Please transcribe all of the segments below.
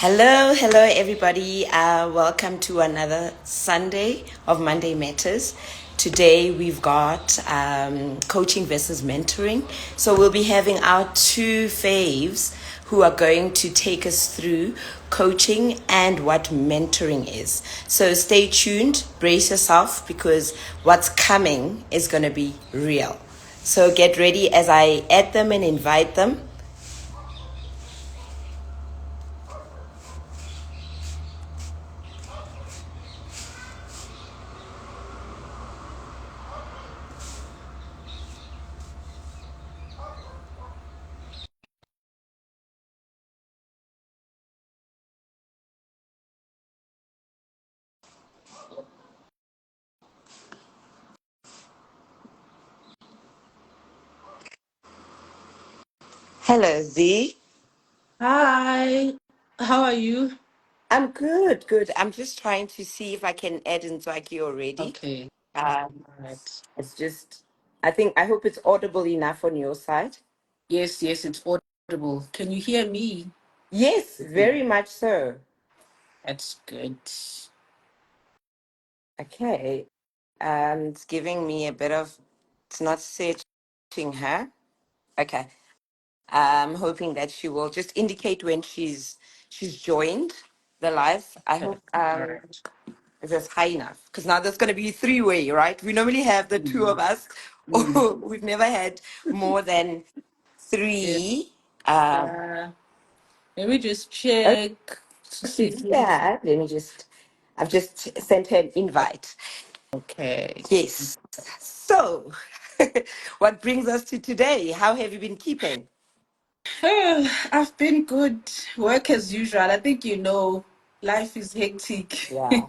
Hello, everybody. Welcome to another Sunday of Monday Matters. Today we've got coaching versus mentoring. So we'll be having our two faves who are going to take us through coaching and what mentoring is. So stay tuned, brace yourself because what's coming is going to be real. So get ready as I add them and invite them. Hello, Z. Hi, how are you? I'm good. I'm just trying to see if I can add Nzwaki already. Okay, Um, all right. it's just, I hope it's audible enough on your side. Yes, it's audible. Can you hear me? Yes, very much so. That's good. Okay. It's giving me a bit of, it's not searching her. Okay. I'm hoping that she will just indicate when she's joined the live. I Okay, hope all right. is this high enough? Because now there's going to be three-way, right? We normally have the two of Mm, us. mm, We've never had more than yeah, three. Um, let me just check to see she's if you. yeah. Let me just. I've just sent her an invite. Okay. Yes. So, what brings us to today? How have you been keeping? I've been good. Work as usual. I think life is hectic. Yeah.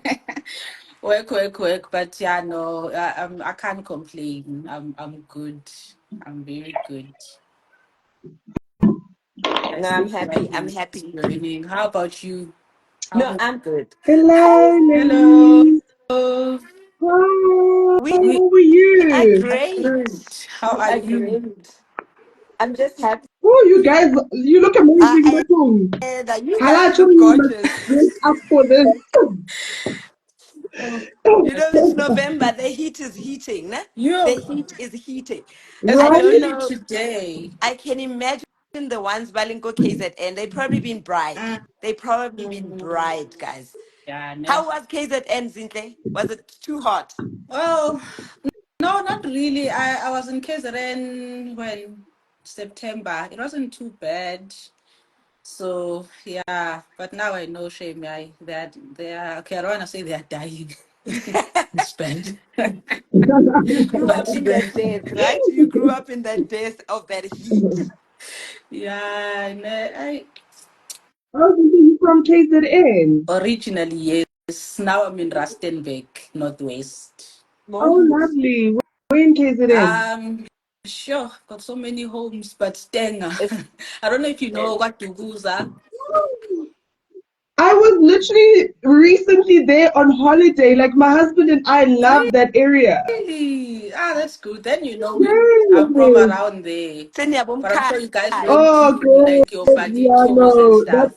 Work. But yeah, no, I can't complain. I'm good. I'm very good. No, Yes, I'm look, life happy. I'm is happy. running. How about you? How No, have... I'm good. Hello, Hi. Hello. ladies. Hi, We We how are are you? are great. good. How We are are you? great. I'm just happy. Oh, you guys, you look amazing, I Batum. that you guys Halacho, look you must gorgeous. dress up for this. Oh, You know, it's November. The heat is heating. Ne? The you, heat is heating. I don't Right? especially know. today. I can imagine the ones Balingo KZN. They probably been bride. Mm, They probably been mm, bride, guys. yeah, ne. How was KZN, Zintle? Was it too hot? Well, no, not really. I was in KZN when September. It wasn't too bad. So yeah, but now I know shame. They are okay. I don't want to say they are dying. It's bad. You grew up But in that death, right? You grew up in that death of that heat. yeah, Oh, you from KZN? originally yes. Now I'm in Rustenburg, Northwest. Oh, Moses. lovely. We're in KZN. Um, sure, got so many homes, but Stenga. It's, I don't know if you know what Duguza. I was literally recently there on holiday. Like my husband and I love that area. Really? Ah, that's good. Then I'm from Yes. around there. Senya But I'm sure Bomkai. you guys went Oh, to like your good. buddy Yeah, tours and no, stuff.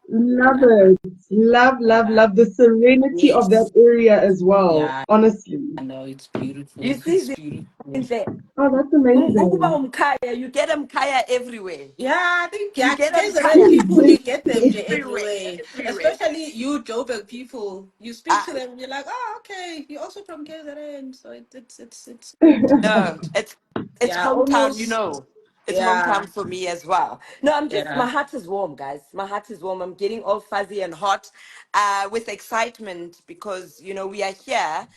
love Yeah, it. yeah, Love the serenity of that yes. area as well, Yeah, honestly. I know it's You beautiful. It's see, beautiful. Zintle, Oh, that's Ukuba amazing. umkaya, you get umkaya everywhere. Yeah, I think You yeah, get KZN umkaya people you get them everywhere, everywhere. everywhere. Especially you Joburg people. You speak Uh, to them, you're like, oh okay, you're also from KZN, so it's good. no, it's Yeah, hometown, you almost. know. It's Yeah, hometown for me as well. No, my yeah. heart is warm, guys. My heart is warm. I'm getting all fuzzy and hot with excitement because, we are here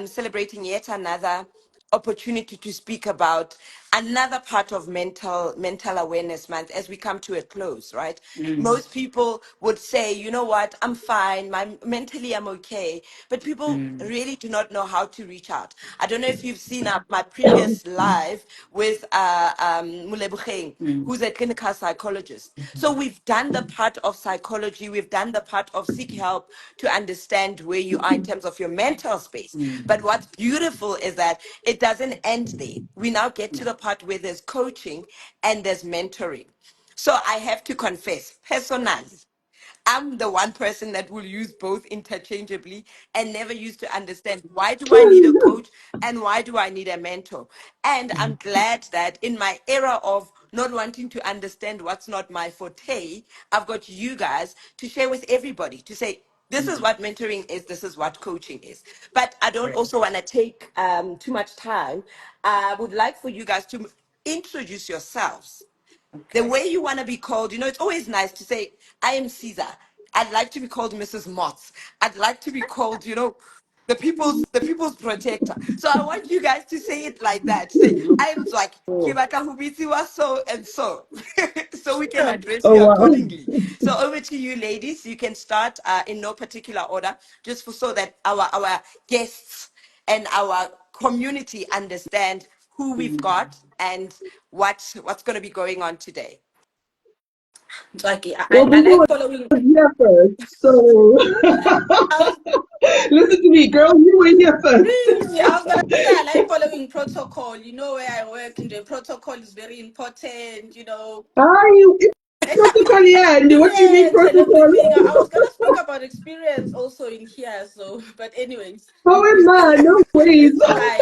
celebrating yet another opportunity to speak about another part of mental awareness month as we come to a close, right? Mm, Most people would say, you know what, I'm fine, mentally I'm okay, but people mm, really do not know how to reach out. I don't know if you've seen my previous live with Mulebukeng, mm, who's a clinical psychologist. So we've done the part of psychology, we've done the part of seek help to understand where you are in terms of your mental space. But mm. what's beautiful is that it doesn't end there. We now get to the part where there's coaching and there's mentoring. So I have to confess, personally, I'm the one person that will use both interchangeably and never used to understand why do I need a coach and why do I need a mentor. And I'm glad that in my era of not wanting to understand what's not my forte, I've got you guys to share with everybody to say, this is what mentoring is, this is what coaching is. But I don't also want to take too much time. I would like for you guys to introduce yourselves the way you want to be called. It's always nice to say, I am Caesar. I'd like to be called Mrs. Motts. I'd like to be called, the people's protector. So I want you guys to say it like that. Say, I am like Kibaka Hubitiwa so and so. So we can address Oh you wow. accordingly. So over to you, ladies. You can start in no particular order, just for so that our guests and our community understand who we've got and what's going to be going on today. Like Well, I Bubu like was following. here first, so I was listen to me, girl. You were here first. really, I was gonna say I like following protocol. You know where I work, and the protocol is very important. Ah, it's protocol, yeah. And what do you mean Experience and protocol? everything. I was gonna speak about experience also in here. So, but anyways, How am I? No ways. it's fine.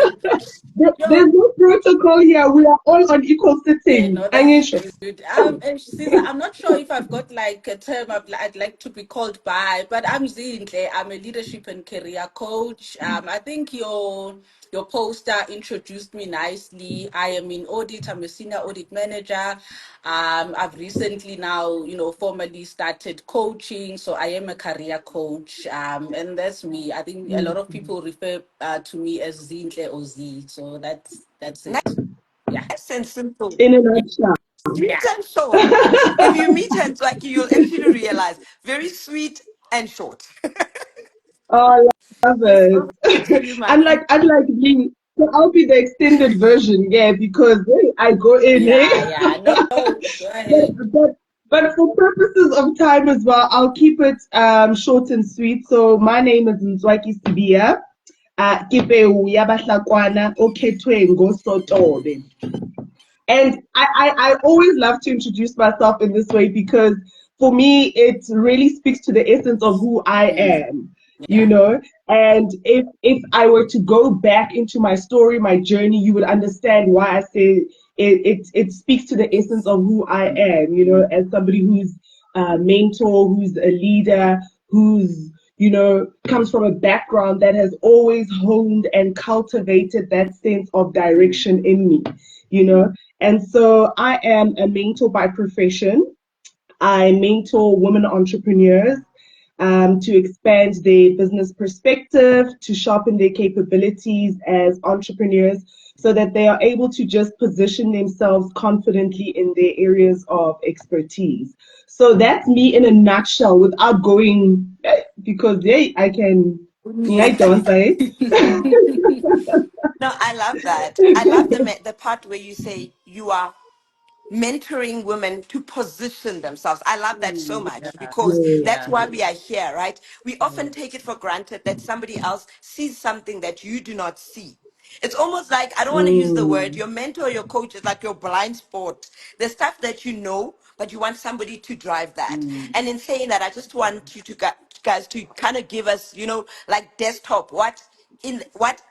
Yo, There's no protocol here. We are all on equal yeah, sitting. no, I that's ain't sure. good. And Caesar, I'm not sure if I've got like a term I'd like to be called by, but I'm Zinhle. I'm a leadership and career coach. I think your poster introduced me nicely. I am in audit. I'm a senior audit manager. I've recently now, formally started coaching, so I am a career coach. And that's me. I think a lot of people refer to me as Zinhle or Z. So that's it. Yeah. Nice and simple. In a nutshell. Sweet and short. If you meet her, it's like you'll actually realize very sweet and short. Oh, I love Yes, over to it. you, my friend. unlike me, so I'll be the extended version, yeah, because hey, I go in, hey. Yeah. No, go but, ahead. but but for purposes of time as well, I'll keep it short and sweet. So my name is Nzwaki Sibia. Kipeu yabahlakwana okhethwe ngosotobe. And I always love to introduce myself in this way because for me, it really speaks to the essence of who I am, you Yeah. know. And if I were to go back into my story, my journey, you would understand why I say it speaks to the essence of who I am, you know, as somebody who's a mentor, who's a leader, who's comes from a background that has always honed and cultivated that sense of direction in me, you know. And so I am a mentor by profession. I mentor women entrepreneurs to expand their business perspective, to sharpen their capabilities as entrepreneurs so that they are able to just position themselves confidently in their areas of expertise. So that's me in a nutshell without going, because yeah, I can, I don't say. No, I love that. I love the part where you say you are mentoring women to position themselves. I love that so much Yeah. because that's Yeah. why we are here, right? We often take it for granted that somebody else sees something that you do not see. It's almost like, I don't want to use the word, Mm, your mentor, your coach is like your blind spot. The stuff that you know, but you want somebody to drive that. And in saying that, I just want you to guys to kind of give us, like desktop, what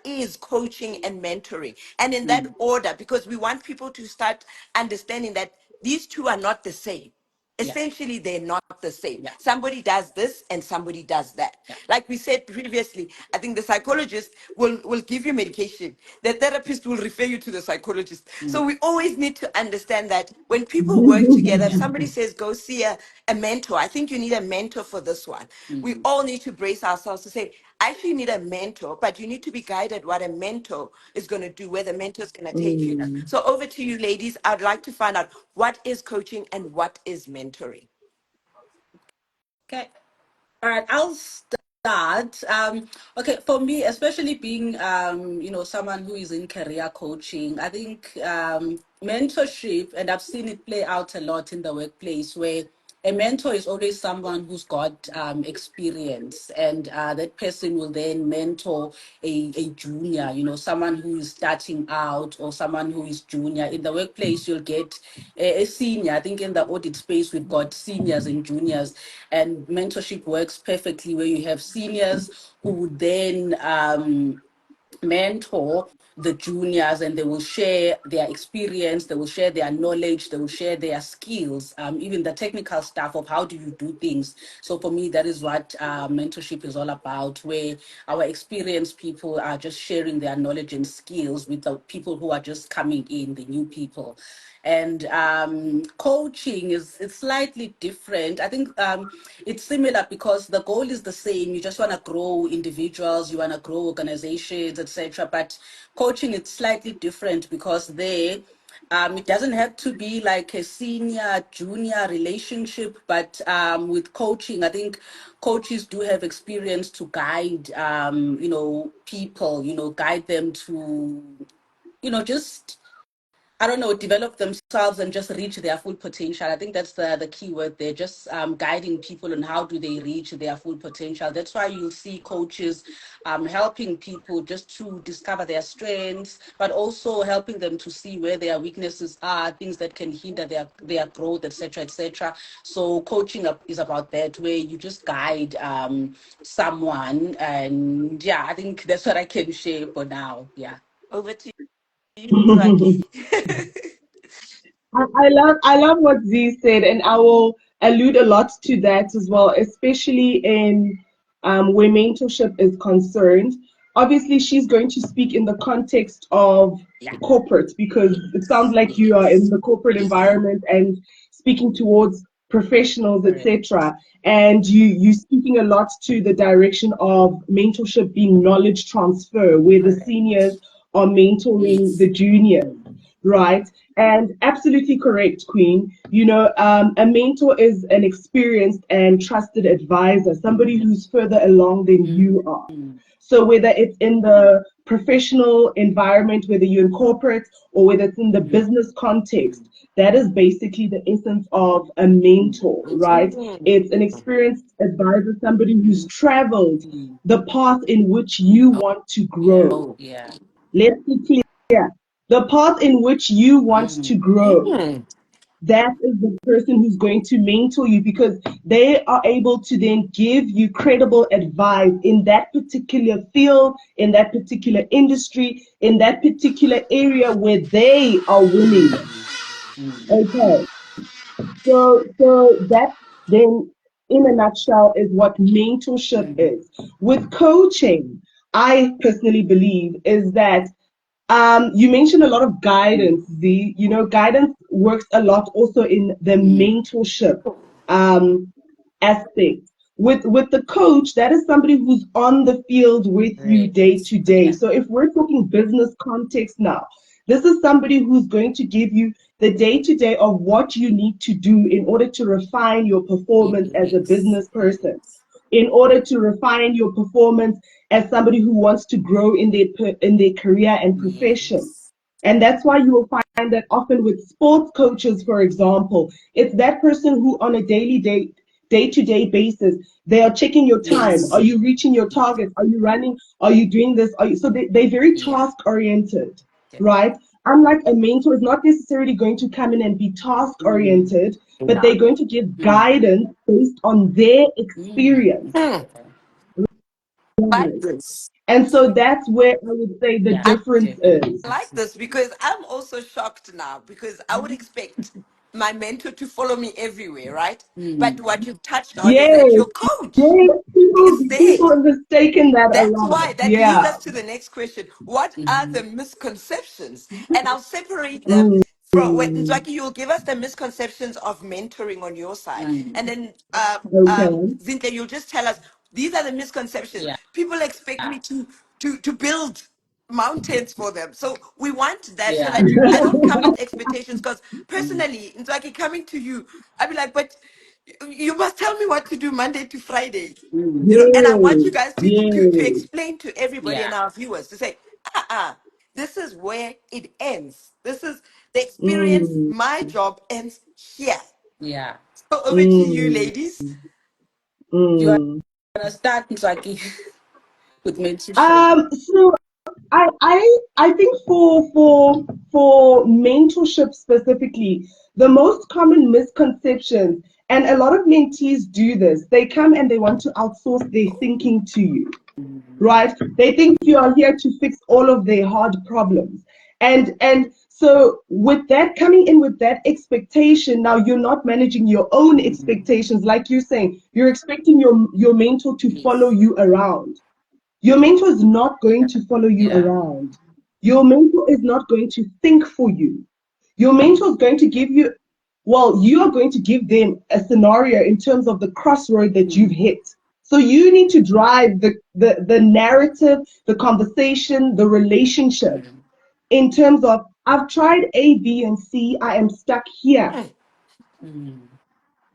is coaching and mentoring, and in that order, because we want people to start understanding that these two are not the same. Yeah. Essentially, they're not the same. Yeah. Somebody does this and somebody does that. Yeah. Like we said previously, I think the psychologist will give you medication. The therapist will refer you to the psychologist. So we always need to understand that when people work together, if somebody says go see a mentor, I think you need a mentor for this one. We all need to brace ourselves to say, I actually need a mentor, but you need to be guided what a mentor is going to do, where the mentor is going to take you. mm. So over to you, ladies. I'd like to find out what is coaching and what is mentoring. Okay. All right. I'll start. Okay. For me, especially being, someone who is in career coaching, I think mentorship, and I've seen it play out a lot in the workplace where a mentor is always someone who's got experience, and that person will then mentor a junior, someone who is starting out or someone who is junior. In the workplace, you'll get a senior. I think in the audit space, we've got seniors and juniors, and mentorship works perfectly where you have seniors who would then mentor the juniors, and they will share their experience, they will share their knowledge, they will share their skills, even the technical stuff of how do you do things. So for me, that is what mentorship is all about, where our experienced people are just sharing their knowledge and skills with the people who are just coming in, the new people. And coaching is it's slightly different. I think it's similar because the goal is the same. You just want to grow individuals, you want to grow organizations, etc. But coaching is slightly different because it doesn't have to be like a senior junior relationship, but with coaching, I think coaches do have experience to guide people, guide them to just, I don't know, develop themselves and just reach their full potential. I think that's the key word there, just guiding people on how do they reach their full potential. That's why you'll see coaches helping people just to discover their strengths, but also helping them to see where their weaknesses are, things that can hinder their growth, etc., etc. So coaching is about that, where you just guide someone. And yeah, I think that's what I can share for now. Yeah. Over to you, Nzwaki. I love what Z said, and I will allude a lot to that as well, especially in where mentorship is concerned. Obviously, she's going to speak in the context of Yeah. corporate because it sounds like you are in the corporate environment and speaking towards professionals, Correct. etc. And you speaking a lot to the direction of mentorship being knowledge transfer, where the Correct. seniors are mentoring Yes. the juniors, right? And absolutely correct, Queen. A mentor is an experienced and trusted advisor, somebody who's further along than you are. Mm. So whether it's in the professional environment, whether you're in corporate or whether it's in the business context, that is basically the essence of a mentor, right? Mm. It's an experienced advisor, somebody who's Mm. traveled Mm. the path in which you want to Yeah. grow. Yeah. Let's be clear. The path in which you want to Mm. grow, Mm. that is the person who's going to mentor you because they are able to then give you credible advice in that particular field, in that particular industry, in that particular area where they are winning. Mm. Okay. So that then, in a nutshell, is what mentorship Mm. is. With coaching, I personally believe is that you mentioned a lot of guidance, Z. Guidance works a lot also in the Mm. mentorship um, aspect. With the coach, that is somebody who's on the field with you day Great. to day. Yeah. So if we're talking business context now, this is somebody who's going to give you the day to day of what you need to do in order to refine your performance as a Yes. business person, in order to refine your performance as somebody who wants to grow in their career and profession. Yes. And that's why you will find that often with sports coaches, for example, it's that person who on a day to day basis, they are checking your time. Yes. Are you reaching your targets? Are you running? Are you doing this? So they're very Yeah. task oriented, Yeah. right? Unlike a mentor is not necessarily going to come in and be task Mm. oriented, but Yeah. they're going to give Mm. guidance based on their Mm. experience. Mm. Like Right. this. And so that's where I would say the Yeah. I difference is. like this because I'm also shocked now because I would expect my mentor to follow me everywhere, right? But Mm. what you've touched on is Yes, that your coach yes, people is there. people mistaken that a That's lot. why that leads Yeah. us to the next question. What are the Mm. misconceptions? And I'll separate them Mm, from when Nzwaki, you'll give us the misconceptions of mentoring on your side. And Mm. then okay. Zintle, you'll just tell us these are the misconceptions. Yeah. People expect me to build mountains for them. So we want that so Yeah. that I don't come with expectations because personally, Nzwaki, coming to you, I'd be like, but you must tell me what to do Monday to Friday. Mm. And I want you Yes, guys to yes. explain to everybody Yeah. and our viewers to say, this is where it ends. This is the experience. Mm, My job ends here. Yeah. Over to you, Mm, ladies. You want mm. to start, Mzwaki, with mentorship? So I think for mentorship specifically, the most common misconceptions, and a lot of mentees do this, they come and they want to outsource their thinking to you, right? They think you are here to fix all of their hard problems. And so with that coming in with that expectation, now you're not managing your own expectations. Like you're saying, you're expecting your mentor to follow Yes. you around. Your mentor is not going Yeah. to follow you Yeah. around. Your mentor is not going to think for you. Your mentor is going to give you, well, you are going to give them a scenario in terms of the crossroad that you've hit. So you need to drive the narrative, the conversation, the relationship in terms of, I've tried A, B, and C, I am stuck here.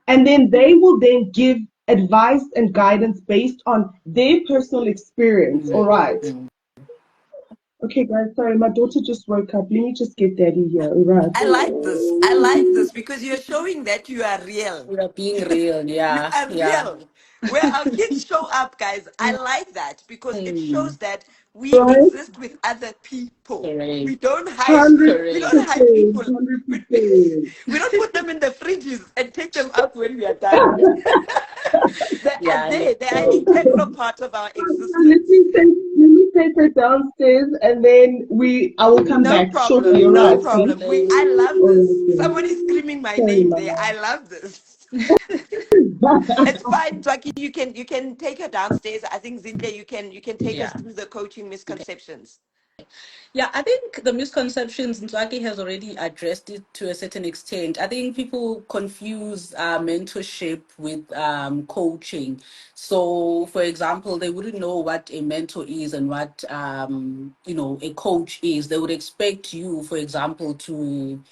And then they will then give advice and guidance based on their personal experience. All right. Okay, guys, sorry, my daughter just woke up. Let me just get daddy here. All right. I like this. I like this because you're showing that you are real. We are being real. You Yeah. are Yeah. real. Where our kids show up, guys, I like that because it shows Mm. that we Right? exist with other people. We Correct. don't hide. 100%. We don't Correct. hide people. We, 100%. we don't put them in the fridges and take them out when we are done. They are Yeah. there. They are No. integral part of our Let existence. me take her downstairs and then I will come No back shortly. problem. All No right, No see? problem. problem. I love All this. right, then. Somebody screaming my Sorry, name there. mama. I love this. It's fine, Jackie. You can take her downstairs. I think Zinhle, you can take us Yeah. through the coaching Okay. misconceptions. Yeah, I think the misconceptions, Nzwaki has already addressed it to a certain extent. I think people confuse mentorship with coaching. So, for example, they wouldn't know what a mentor is and what a coach is. They would expect you, for example, to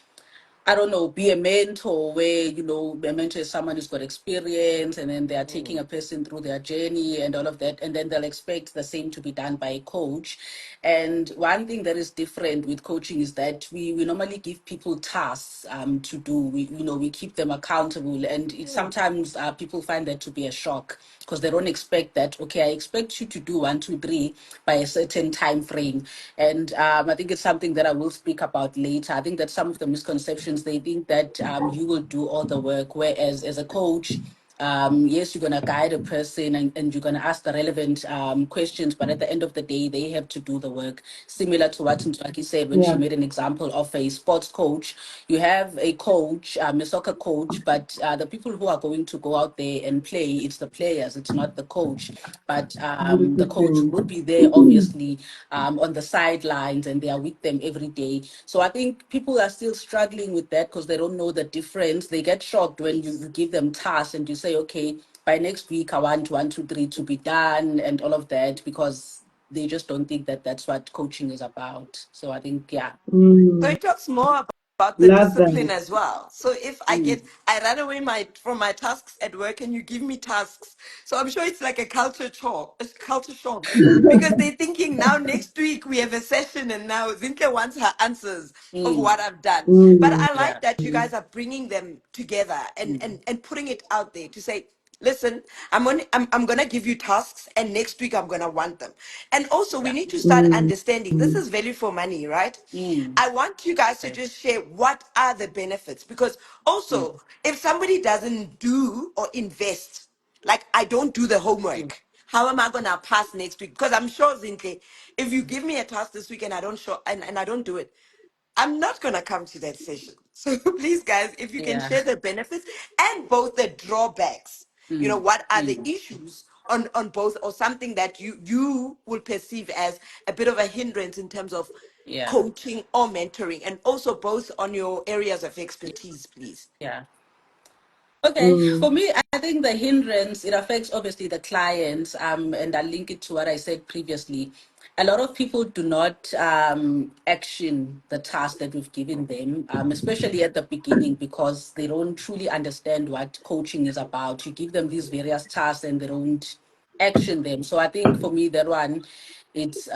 I don't know, be a mentor where, a mentor is someone who's got experience and then they are taking Mm. a person through their journey and all of that. And then they'll expect the same to be done by a coach. And one thing that is different with coaching is that we normally give people tasks to do. We keep them accountable. And sometimes people find that to be a shock because they don't expect that, okay, I expect you to do one, two, three by a certain time frame. And I think it's something that I will speak about later. I think that some of the misconceptions, they think that you will do all the work, whereas as a coach, yes, you're going to guide a person and you're going to ask the relevant questions, but at the end of the day, they have to do the work. Similar to what Ntwaki said when she Yeah. made an example of a sports coach. You have a coach, a soccer coach, but the people who are going to go out there and play, it's the players, it's not the coach. But the coach 100%. would be there, obviously, on the sidelines, and they are with them every day. So I think people are still struggling with that because they don't know the difference. They get shocked when you give them tasks and you say, okay, by next week, I want one, two, three to be done and all of that because they just don't think that that's what coaching is about. So I think, yeah. So Mm, it talks more about the love discipline that. as well. So if I run away from my tasks at work and you give me tasks. So I'm sure it's like a culture shock, because they're thinking now next week we have a session and now Zinke wants her answers of Mm, what I've done. But Mm, I yeah. like that you guys are bringing them together and putting it out there to say, listen, I'm gonna give you tasks and next week I'm gonna want them. And also we Yeah. need to start mm, understanding this mm, is value for money, right? Mm, I want you guys to okay. just share what are the benefits, because Mm, also if somebody doesn't do or invest, like I don't do the mm, homework, how am I gonna pass next week? Because I'm sure, Zinke, if you give me a task this week and I don't show and I don't do it, I'm not going to come to that session. So please, guys, if you can yeah. share the benefits and both the drawbacks, Mm, what are the mm, issues on both, or something that you will perceive as a bit of a hindrance in terms of yeah. coaching or mentoring, and also both on your areas of expertise, please. Yeah. Okay, for mm. me, I think the hindrance, it affects obviously the clients, and I link it to what I said previously. A lot of people do not action the task that we've given them, especially at the beginning, because they don't truly understand what coaching is about. You give them these various tasks and they don't action them. So I think for me that one, it's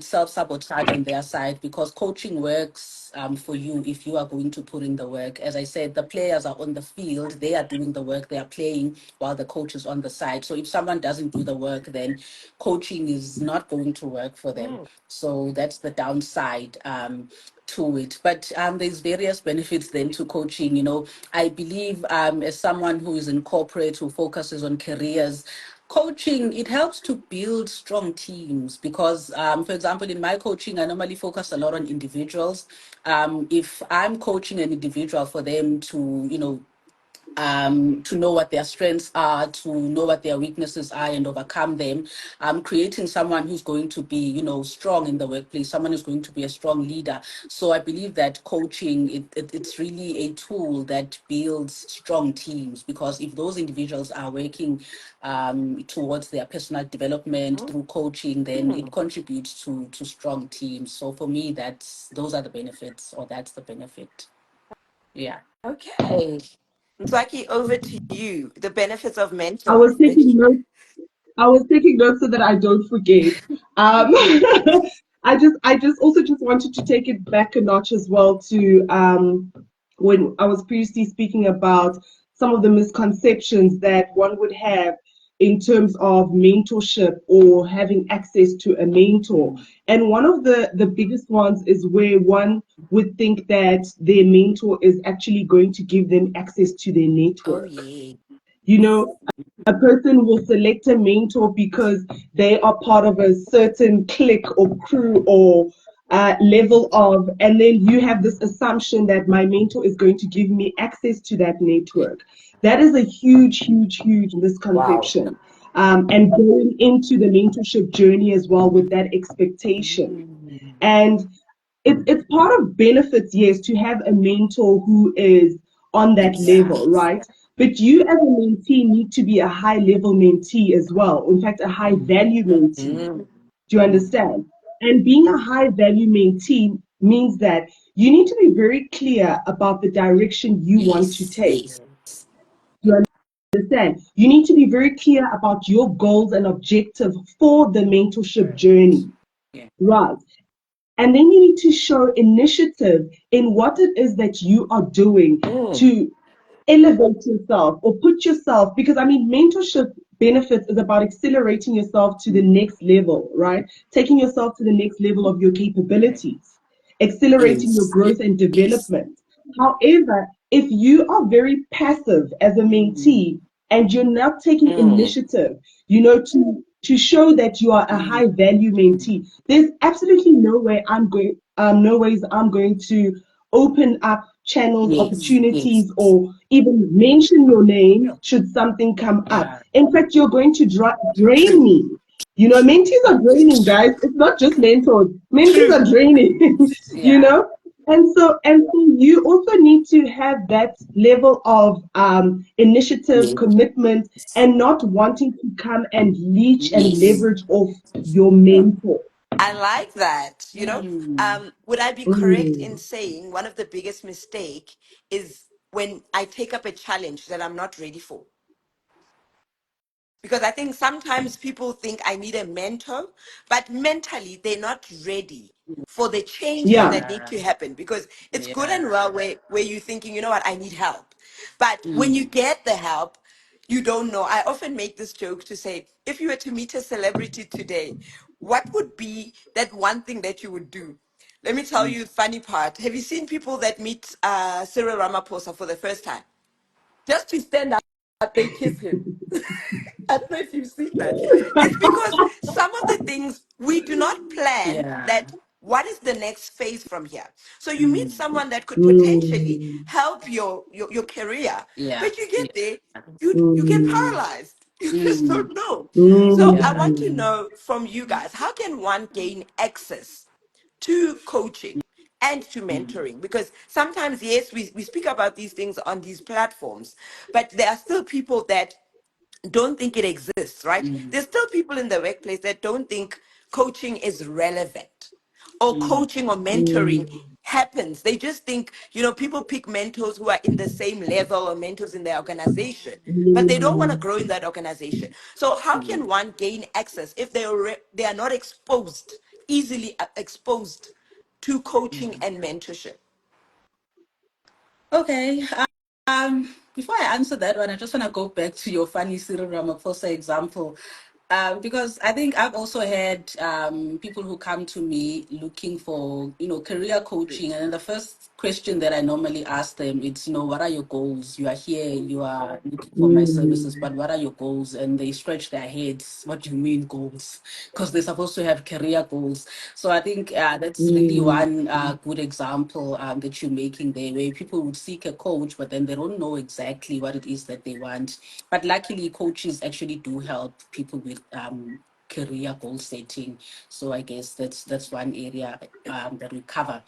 self-sabotage on their side, because coaching works for you if you are going to put in the work. As I said, the players are on the field, they are doing the work, they are playing while the coach is on the side. So if someone doesn't do the work, then coaching is not going to work for them. So that's the downside to it. But there's various benefits then to coaching. I believe, as someone who is in corporate, who focuses on careers, coaching, it helps to build strong teams, because for example, in my coaching, I normally focus a lot on individuals. If I'm coaching an individual for them to know what their strengths are, to know what their weaknesses are, and overcome them. Creating someone who's going to be, strong in the workplace, someone who's going to be a strong leader. So I believe that coaching, it's really a tool that builds strong teams, because if those individuals are working towards their personal development through coaching, then it contributes to strong teams. So for me, those are the benefits, or that's the benefit. Yeah. Okay. Mswaki, over to you. The benefits of I mentoring. was taking notes. I was taking notes so that I don't forget. I just also just wanted to take it back a notch as well to when I was previously speaking about some of the misconceptions that one would have in terms of mentorship or having access to a mentor. And one of the biggest ones is where one would think that their mentor is actually going to give them access to their Oh, network. yeah. You know, a person will select a mentor because they are part of a certain clique or crew or level of, and then you have this assumption that my mentor is going to give me access to that network. That is a huge, huge, huge Wow. misconception. And going into the mentorship journey as well with that expectation. Mm. And it's part of benefits, yes, to have a mentor who is on that Yeah. level, right? But you as a mentee need to be a high level mentee as well. In fact, a high value mentee. Mm. Do you understand? And being a high value mentee means that you need to be very clear about the direction you want to Yes, take. yes. Do you understand? You need to be very clear about your goals and objectives for the mentorship journey, Yeah. right? And then you need to show initiative in what it is that you are doing Mm. to elevate yourself or put yourself, because I mean, mentorship benefits is about accelerating yourself to the next level, right? Taking yourself to the next level of your capabilities, accelerating your Yes, growth and yes. development. However, if you are very passive as a Mm. mentee and you're not taking Mm. initiative, to show that you are a Mm. high value mentee, there's absolutely no ways I'm going to open up channels, Yes, yes. opportunities, or even mention your name should something come up. Yeah. In fact, you're going to drain True, me. Mentees are draining, guys. It's not just mentors. Mentees true. are draining, you Yeah. know. And so you also need to have that level of initiative, Yes, commitment, and not wanting to come and leech and yes. leverage off your mentor. I like that. Mm. Would I be correct in Mm. saying one of the biggest mistake is when I take up a challenge that I'm not ready for? Because I think sometimes people think I need a mentor, but mentally they're not ready for the changes Yeah. that need Yeah. to happen. Because it's good and Yeah. well where you're thinking, you know what, I need help. But when you Mm. get the help, you don't know. I often make this joke to say, if you were to meet a celebrity today, what would be that one thing that you would do? Let me tell you the funny part. Have you seen people that meet Cyril Ramaphosa for the first time? Just to stand up, they kiss him. I don't know if you've seen that. It's because some of the things we do not plan Yeah. that what is the next phase from here. So you meet Mm. someone that could potentially Mm. help your career, Yeah. but you Yeah. get there, you get Mm. paralyzed. You just Mm. don't know. So I Yeah. want to Mm. know from you guys, how can one gain access to coaching and to Mm. mentoring? Because sometimes, yes, we speak about these things on these platforms, but there are still people that don't think it exists, right? Mm. There's still people in the workplace that don't think coaching is relevant or Mm. coaching or Mm. mentoring happens. They just think, people pick mentors who are in the same level or mentors in their organization, but they don't want to Mm, grow in that organization. So how can one gain access if they are not exposed, easily exposed to coaching and mentorship? Okay. Before I answer that one, I just want to go back to your funny Cyril Ramaphosa example. Because I think I've also had people who come to me looking for, career coaching. And then the first question that I normally ask them, it's, what are your goals? You are here, you are looking for my services, mm, but what are your goals? And they stretch their heads. What do you mean goals? Because they're supposed to have career goals. So I think that's really mm, one good example that you're making there, where people would seek a coach, but then they don't know exactly what it is that they want. But luckily, coaches actually do help people with career goal setting. So I guess that's one area that we cover.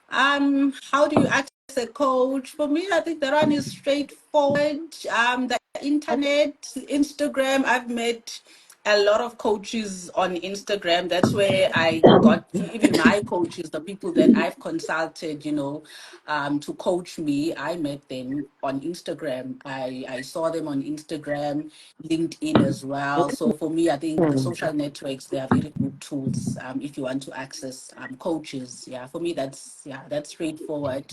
How do you access a coach? For me, I think that one is straightforward. The internet, Instagram. I've met a lot of coaches on Instagram. That's where I got even my coaches, the people that I've consulted, to coach me. I met them on Instagram. I saw them on Instagram, LinkedIn as well. So for me, I think the social networks, they are very good tools if you want to access coaches. Yeah, for me, that's straightforward.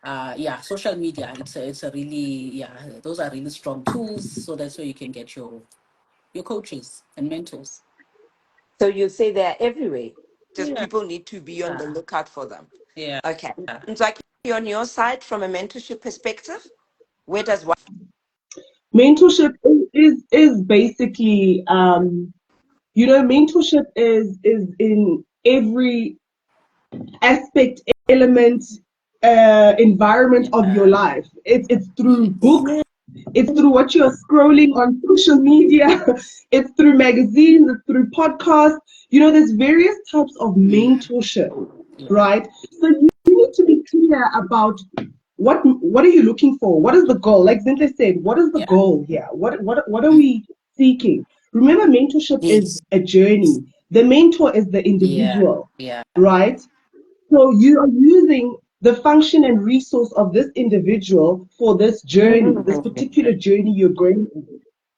Yeah, social media, it's a really, yeah, those are really strong tools. So that's where you can get your coaches and mentors. So you say they're everywhere. Just Yeah. people need to be on the Yeah. lookout for them. Yeah. Okay. And so, on your side, from a mentorship perspective, where does one? mentorship is basically mentorship is in every aspect, element, environment of your Yeah. life. It's through Yes. books, it's through what you're scrolling on social media, it's through magazines, it's through podcasts. There's various types of mentorship, Yeah. right? So you need to be clear about what are you looking for? What is the goal? Like Zintle said, what is the Yeah. goal here? What are we seeking? Remember, mentorship is Yes. a journey. The mentor is the Yeah. individual, Yeah. right? So you are using the function and resource of this individual for this journey, this particular journey you're going on.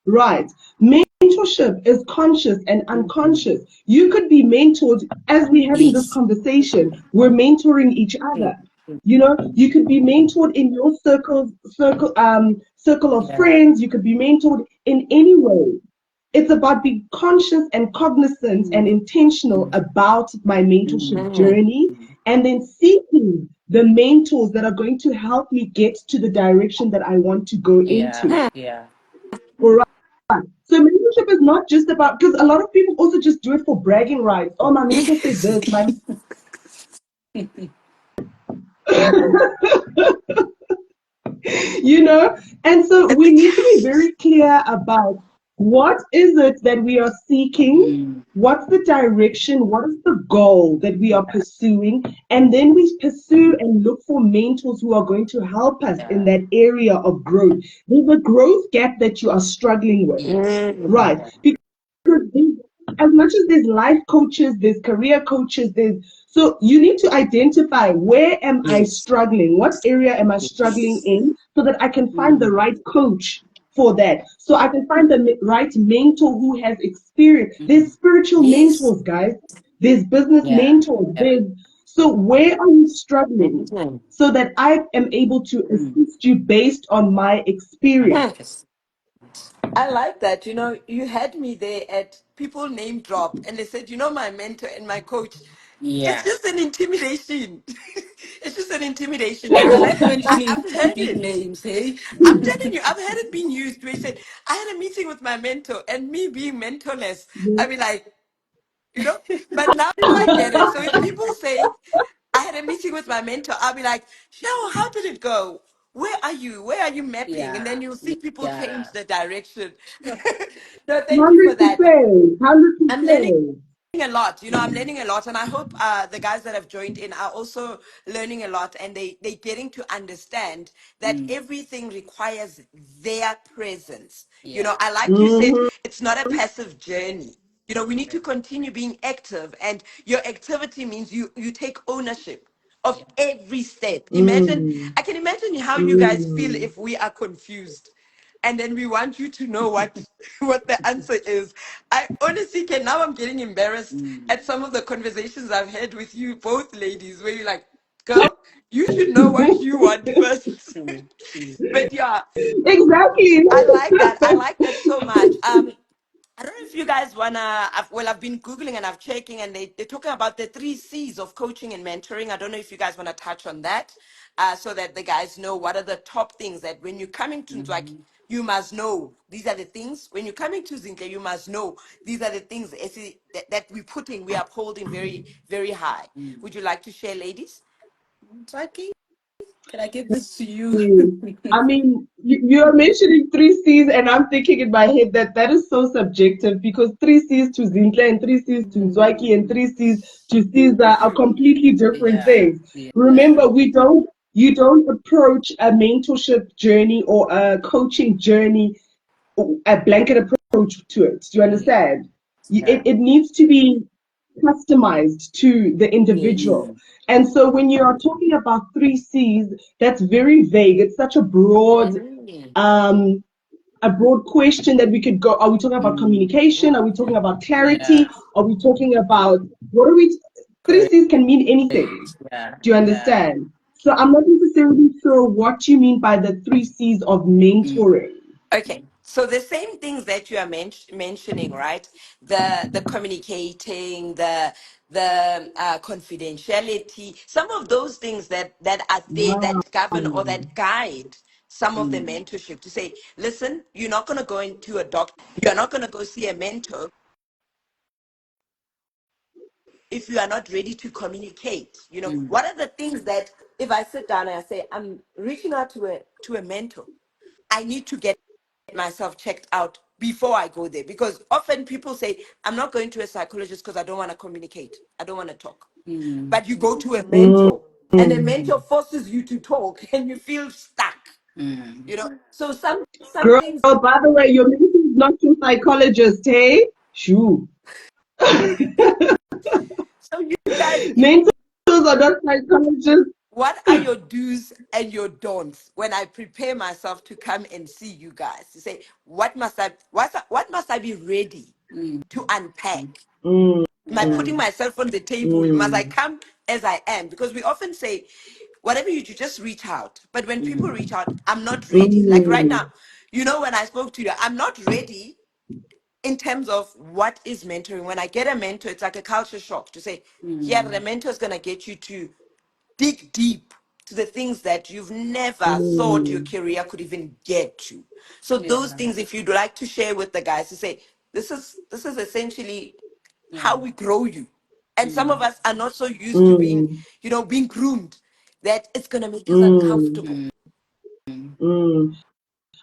Right. Mentorship is conscious and unconscious. You could be mentored as we're having this Yes. conversation. We're mentoring each other. You could be mentored in your circle of Yeah. friends. You could be mentored in any way. It's about being conscious and cognizant and Mm. intentional about my mentorship Mm. journey, and then seeking the mentors that are going to help me get to the direction that I want to go Yeah. into. Yeah. All right. So mentorship is not just about, because a lot of people also just do it for bragging rights. Oh, my mentor said Yes. this. My you know and so I we think need to be very clear about what is it that we are seeking, Mm. what's the direction, what is the goal that we are pursuing, and then we pursue and look for mentors who are going to help us in Yeah. that area of growth. There's a growth gap that you are struggling with, right? Yeah. Because as much as there's life coaches, there's career coaches, so you need to identify, where am I yes. struggling? What area am I struggling Yes. in, so that I can find the Mm. right coach for that. So I can find the right mentor who has experience. There's Mm. spiritual Yes. mentors, guys. There's business Yeah. mentors. Yeah. So where are you struggling, Mhm. so that I am able to Mm. assist you based on my experience. 100%. I like that. You had me there at people name drop and they said, my mentor and my coach. It's Yeah. just an intimidation. It's just an intimidation Yeah. I because like mentioning I've heard big it. names, hey? I'm telling you, I've heard it being used where he said, I had a meeting with my mentor and me being mentorless. I mean, like, but now I get it. So if people say, I had a meeting with my mentor, I'll be like, yo, how did it go? Where are you? Where are you mapping? And then Yeah. you'll see people change Yeah. the direction. No, thank you for that. 100%, I'm learning 100%. a lot. I'm learning a lot, and I hope the guys that have joined in are also learning a lot, and they're getting to understand that Mm. everything requires their presence. Yeah. I like you said, Mhm. it's not a passive journey. We need to continue being active, and your activity means you take ownership of every step. Mm. I can imagine how you guys feel Mm. if we are confused. And then we want you to know what what the answer is. I honestly can now I'm getting embarrassed at some of the conversations I've had with you both ladies where you're like, girl, you should know what you want first. But yeah, Exactly. I like that. I like that so much. I don't know if you guys I've been Googling and I've checking and they're talking about the 3 C's of coaching and mentoring. I don't know if you guys want to touch on that so that the guys know what are the top things that when you're coming to like, you must know these are the things. When you're coming to Zinhle, you must know these are the things that we are upholding very, very high. Would you like to share, ladies? Jackie, can I give this to you? Mm. I mean, you are mentioning 3 C's, and I'm thinking in my head that that is so subjective because 3 C's to Zinhle and 3 C's to Nzwaki and 3 C's to Caesar are completely different things. Remember, you don't approach a mentorship journey or a coaching journey a blanket approach to it. Do you understand? It needs to be customized to the individual. And so when you are talking about 3 C's, that's very vague. It's such um, a broad question that we could go. Are we talking about communication? Are we talking about clarity? Are we talking about what are we? 3 C's can mean anything. Do you understand? So I'm not necessarily sure what you mean by the 3 C's of mentoring. Okay, so the same things that you are mentioning, right? The communicating, the confidentiality, some of those things that are there Wow. that govern or that guide some of the mentorship to say, listen, you're not going to go into a doctor, you're not going to go see a mentor if you are not ready to communicate. You know, what are the things that if I sit down and I say, I'm reaching out to a mentor, I need to get myself checked out before I go there. Because often people say, I'm not going to a psychologist because I don't want to communicate. I don't want to talk. But you go to a Mm. mentor and the mentor forces you to talk and you feel stuck. You know, so some Girl, things. by the way, your mentor is not your psychologist, hey? Shoo. So you guys, Mentors are not psychologists. what are your do's and your don'ts when I prepare myself to come and see you guys? To say, what must I be ready to unpack? Mm, Am I putting myself on the table? Must I mm, come as I am? Because we often say, whatever you do, just reach out. But when people reach out, I'm not ready. Like right mm, now, you know, when I spoke to you, I'm not ready in terms of what is mentoring. When I get a mentor, it's like a culture shock to say, yeah, the mentor is going to get you to dig deep to the things that you've never thought your mm, career could even get to. So those things, if you'd like to share with the guys to say, this is essentially how we grow you. And some of us are not so used to being, mm, being groomed that it's gonna make us mm, uncomfortable. mm.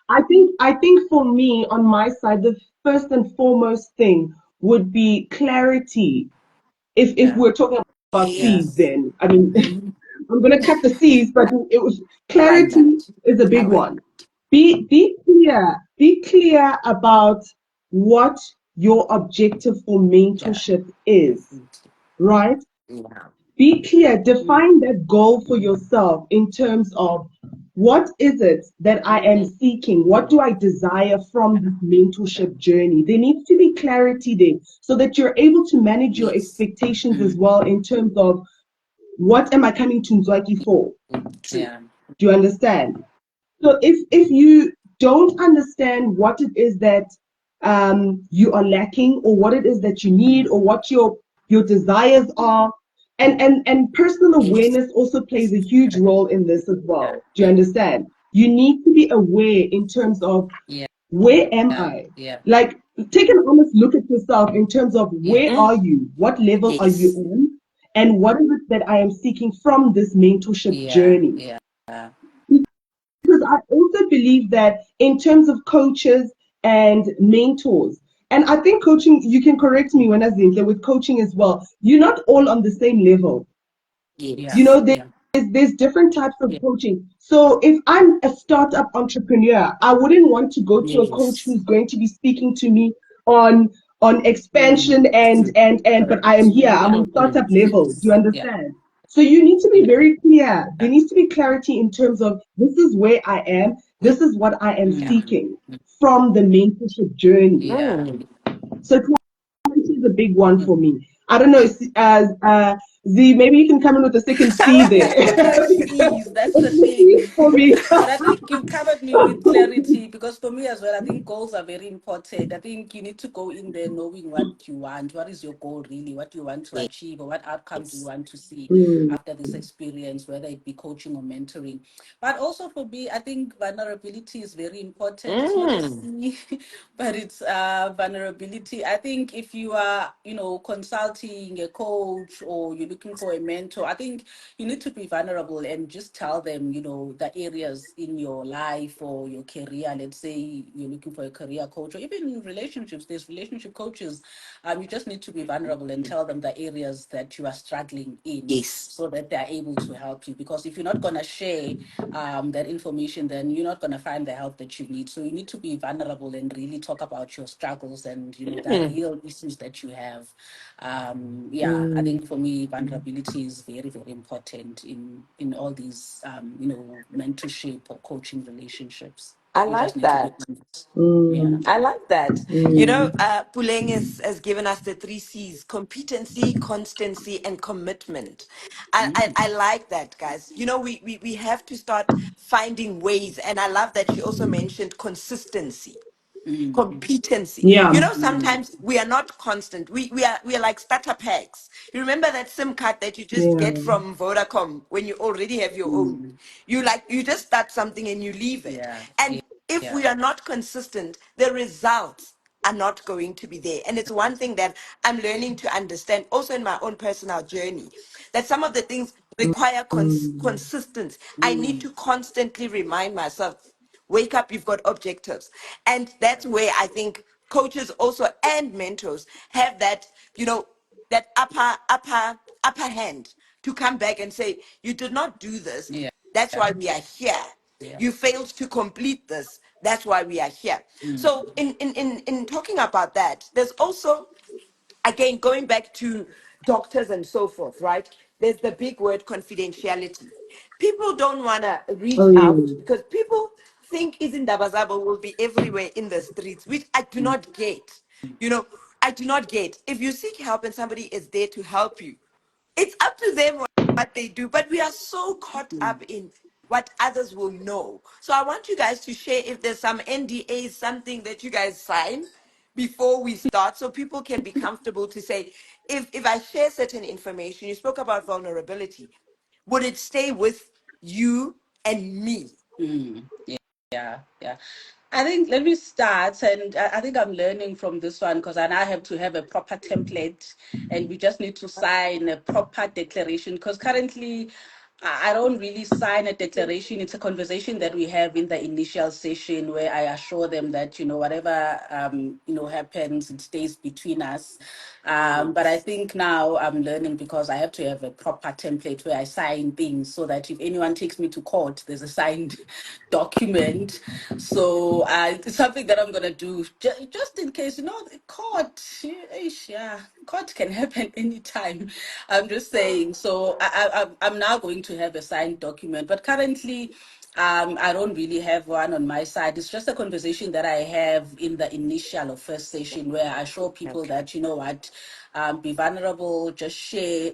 I think for me on my side, the first and foremost thing would be clarity. If we're talking about C's, Yes. then I mean I'm gonna cut the C's, but it was I like clarity that. is a I big like one. Be clear. Be clear about what your objective for yeah. mentorship is, right? Yeah. Be clear. Define that goal for yourself in terms of what is it that I am seeking? What do I desire from this mentorship journey? There needs to be clarity there so that you're able to manage your Yes. expectations as well in terms of what am I coming to Nzwaki for? True. Do you understand? So if you don't understand what it is that you are lacking, or what it is that you need, or what your desires are, and personal Yes. awareness also plays a huge role in this as well. Do you understand? You need to be aware in terms of where am I? Like, take an honest look at yourself in terms of where Mm. are you? What level are you Yes. on? And what is it that I am seeking from this mentorship journey? Because I also believe that in terms of coaches and mentors, and I think coaching, you can correct me when I say with coaching as well, you're not all on the same level. You Yes. know, there's different types of coaching. So if I'm a startup entrepreneur, I wouldn't want to go to a coach Yes. who's going to be speaking to me on expansion and True. but I am here, I'm on Mm. startup level. Do you understand? So you need to be very clear. There needs to be clarity in terms of this is where I am, this is what I am Yeah. seeking from the mentorship journey. Yeah. Mm. So clarity is a big one for me. I don't know, Z, maybe you can come in with a second C there. Sometimes C's, that's It's the the C thing. for me. But I think you've covered me with clarity because for me as well, I think goals are very important. I think you need to go in there knowing what you want. What is your goal really? What you want to achieve or what outcomes you Yes. want to see Mm, after this experience, whether it be coaching or mentoring. But also for me, I think vulnerability is very important. It's not a Mm. C, but it's vulnerability. I think if you are, consulting a coach or you're looking for a mentor, I think you need to be vulnerable and just tell them, the areas in your life or your career. Let's say you're looking for a career coach or even in relationships, there's relationship coaches. You just need to be vulnerable and tell them the areas that you are struggling in Yes. so that they're able to help you. Because if you're not going to share that information, then you're not going to find the help that you need. So you need to be vulnerable and really talk about your struggles and, the Mm. real issues that you have. Yeah, I mm, think for me, vulnerability is very, very important in all these, mentorship or coaching relationships. I You just like need to be that. honest. Yeah. mm, I like that. mm. Puleng has given us the three C's: competency, constancy, and commitment. I like that, guys. We have to start finding ways. And I love that she also mentioned consistency, competency. Yeah, Sometimes we are not constant. We are like starter packs. You remember that SIM card that you just get yeah. from Vodacom when you already have your own. You just start something and you leave it. Yeah. And if Yeah. we are not consistent, the results are not going to be there. And it's one thing that I'm learning to understand also in my own personal journey, that some of the things require Mm, consistency. I need to constantly remind myself, wake up, you've got objectives. And that's where I think coaches also and mentors have that, that upper hand to come back and say, you did not do this, Yeah. that's Yeah. why we are here. Yeah. You failed to complete this, that's why we are here. So in talking about that, there's also, again, going back to doctors and so forth, right? There's the big word confidentiality. People don't want to reach oh, out yeah. because people think Izindabazabo will be everywhere in the streets, which I do not get. You know, I do not get. If you seek help and somebody is there to help you, it's up to them what they do. But we are so caught up in what others will know. So I want you guys to share if there's some NDA, something that you guys sign before we start, so people can be comfortable to say, if I share certain information, you spoke about vulnerability, would it stay with you and me? Mm. Yeah, yeah. I think let me start, and I think I'm learning from this one because I now have to have a proper template, and we just need to sign a proper declaration. Because currently, I don't really sign a declaration. It's a conversation that we have in the initial session where I assure them that whatever happens, it stays between us. But I think now I'm learning because I have to have a proper template where I sign things so that if anyone takes me to court, there's a signed document. So it's something that I'm gonna do just in case. The court, yeah, court can happen anytime. I'm just saying. So I'm now going to have a signed document, but currently. I don't really have one on my side. It's just a conversation that I have in the initial or first session where I show people Okay. that, what, be vulnerable, just share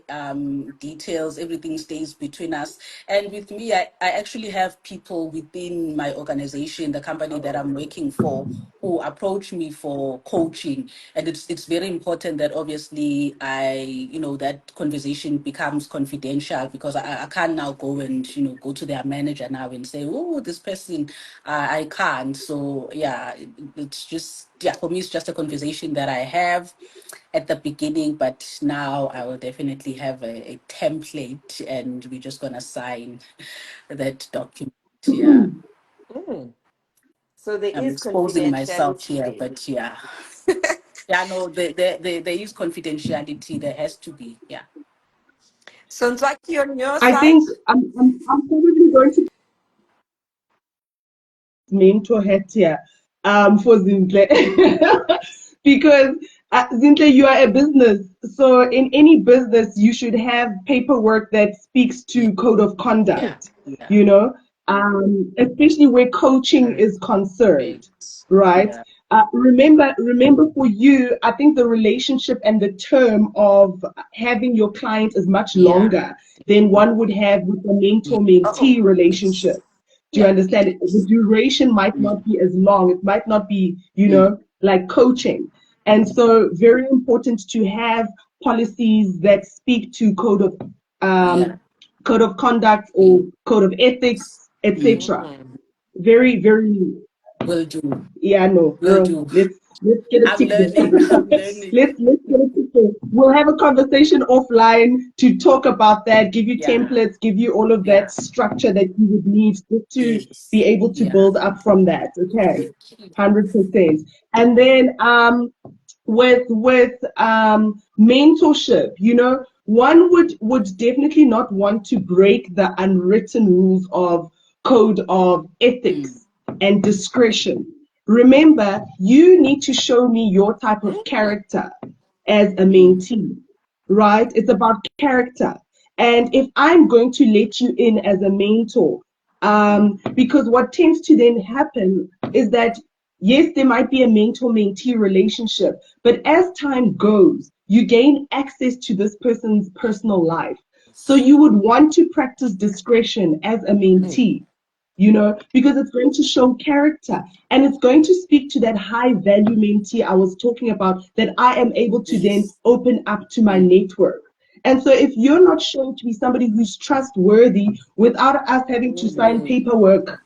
details, everything stays between us. And with me, I actually have people within my organization, the company that I'm working for, who approach me for coaching. And it's very important that obviously that conversation becomes confidential because I can't now go and, go to their manager now and say, oh, this person, I can't. So yeah, it's just, yeah, for me, it's just a conversation that I have at the beginning, but now I will definitely have a template and we're just going to sign that document. Yeah. Mm. So there I'm is exposing myself confidentiality here, there. but yeah. Yeah, no, there is confidentiality. There has to be. Yeah. So Nzwaki, on your I side? think I'm probably going to mentor hat here for Zintle because Zinhle, you are a business. So in any business, you should have paperwork that speaks to code of Yeah. conduct, Yeah. you know, especially where coaching Correct. is concerned, right? Yeah. Remember for you, I think the relationship and the term of having your client is much Yeah. longer than one would have with a Yeah. mentor-mentee Oh, relationship. Do you Yeah. understand it? The duration might not be as long. It might not be, like coaching. And so, very important to have policies that speak to Yeah. code of conduct or Mm. code of ethics, Mm. etc. mm, Very, very, Will do. yeah, no, Will girl. do. Let's get a I'm tick learning. there. I'm learning. Let's get a tick there. We'll have a conversation offline to talk about that. Give you Yeah. templates. Give you all of that Yeah. structure that you would need just to yes. be able to Yeah. build up from that. Okay, Okay. 100%. And then with mentorship, one would definitely not want to break the unwritten rules of code of Mm. ethics and discretion. Remember, you need to show me your type of Mm, character as a Mm. mentee, right? It's about character. And if I'm going to let you in as a mentor, because what tends to then happen is that, yes, there might be a mentor mentee relationship, but as time goes, you gain access to this person's personal life. So yes. you would want to practice discretion as a Mm, mentee, because it's going to show character and it's going to speak to that high value mentee I was talking about that I am able to then yes. open up to my Mm. network. And so if you're not shown to be somebody who's trustworthy without us having to sign Mm. paperwork,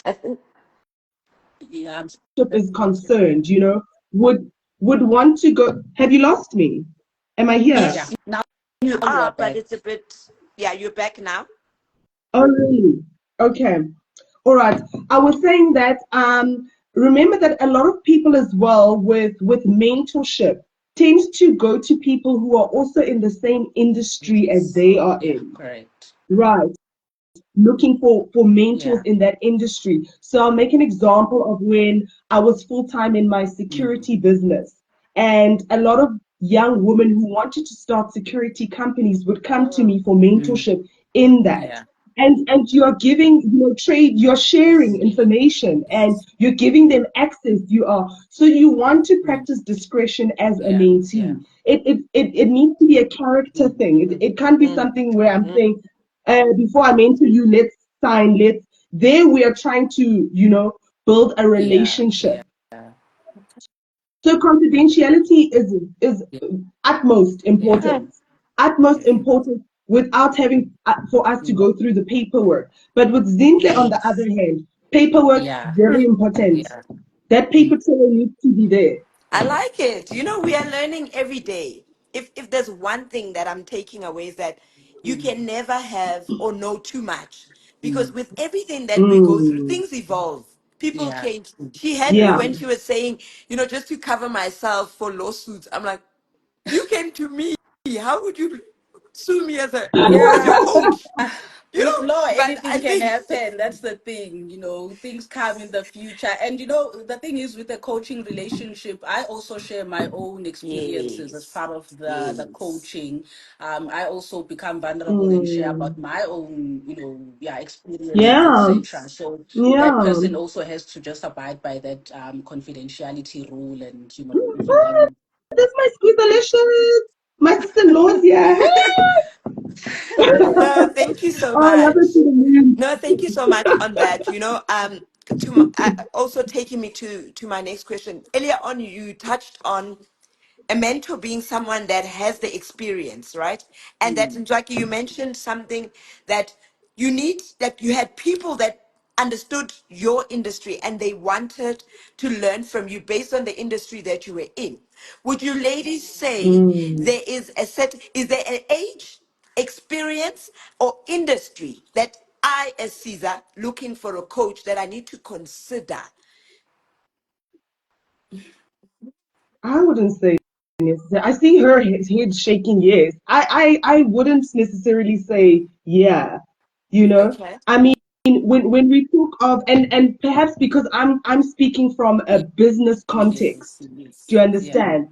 I think, Yeah. is concerned, would would want to go. Have you lost me? Am I here? Yeah. yes, Now you you are are, but back. it's a bit, yeah, you're back now. Oh, really? Okay. All right. I was saying that remember that a lot of people as well with mentorship tends to go to people who are also in the same industry as Yes. they are Yeah. in. Correct. Right. Looking for mentors Yeah. in that industry. So I'll make an example of when I was full time in my Mm. security business, and a lot of young women who wanted to start security companies would come to Mm, me for Mm. mentorship in that. Yeah. And you're giving, you're sharing yes. information and Yes. you're giving them access. So you want to Mm. practice discretion as a Yeah. Yeah. mentee. It needs to be a character Mm. thing. It can't be Mm, something where I'm mm, saying, before I mentor you, let's sign, let's. There we are trying to, build a Yeah. relationship. Yeah. So confidentiality is Yeah. utmost Yeah. mm, importance. Utmost Very important. important without having for us to Mm. go through the paperwork. But with Zinhle, on the other yes. hand, paperwork Yeah. very important. Yeah. That Mm. paper trail needs to be there. I Yeah. like it. We are learning every day. If there's one thing that I'm taking away is that you Mm. can never have or know too much. Because Mm. with everything that we go through, Mm, things evolve. People Yeah. change. She had me yeah. when she was saying, just to cover myself for lawsuits. I'm like, you came to me. How would you sue me as your Yeah. coach? With law, But I anything can think happen. That's the thing, things come in the future. And the thing is with the coaching relationship, I also share my own experiences as yes. part of the Yes. coaching. I also become vulnerable and share about Mm, my own, yeah, experiences, yeah. etc. So that Yeah. person also has to just abide by that confidentiality rule and everything. That's my squeezalicious. My sister-in-law's here. No, thank you so Oh, I love much. it to the moon. No, thank you so much on that. Also taking me to my next question. Earlier on, you touched on a mentor being someone that has the experience, right? And that, Mm. Njaki, you mentioned something that that you had people that understood your industry and they wanted to learn from you based on the industry that you were in. Would you ladies say Mm. is there an age, experience, or industry that I, as Caesar, looking for a coach that I need to consider? I wouldn't say necessarily. I see her head shaking yes. I wouldn't necessarily say yeah. You know, Okay. I mean, when we talk of, and perhaps because I'm speaking from a business Yes, context, do yes, you yeah. understand?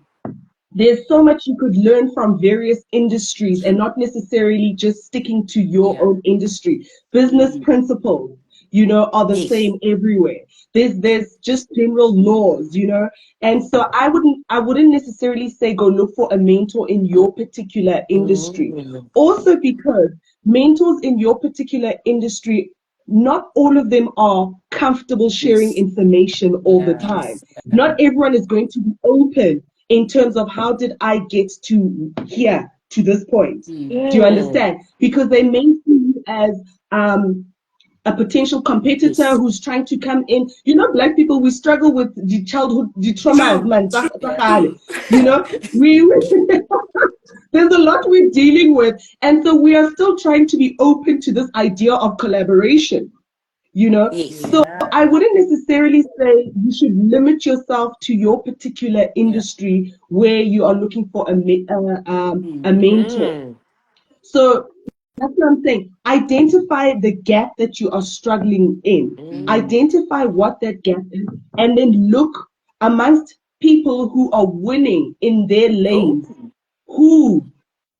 There's so much you could learn from various industries and not necessarily just sticking to your Yeah. own industry. Business Mm, principles, are the Yes. same everywhere. There's just general laws, and so I wouldn't necessarily say go look for a mentor in your particular industry. Mm. Also because mentors in your particular industry, not all of them are comfortable sharing yes, information all the time. yes, Not everyone is going to be open in terms of how did I get to here, to this point. mm, Do you Mm. understand? Because they may see you as a potential competitor Yes. who's trying to come in. Black people, we struggle with the childhood, the traumas, True. man. True. yeah, You know, we there's a lot we're dealing with, and so we are still trying to be open to this idea of collaboration. Yes. So I yeah, wouldn't necessarily say you should limit yourself to your particular yeah, industry where you are looking for a mm, mentor. Mm. So that's what I'm saying. Identify the gap that you are struggling in. mm. Mm. Identify what that gap is, and then look amongst people who are winning in their Oh. lanes. Who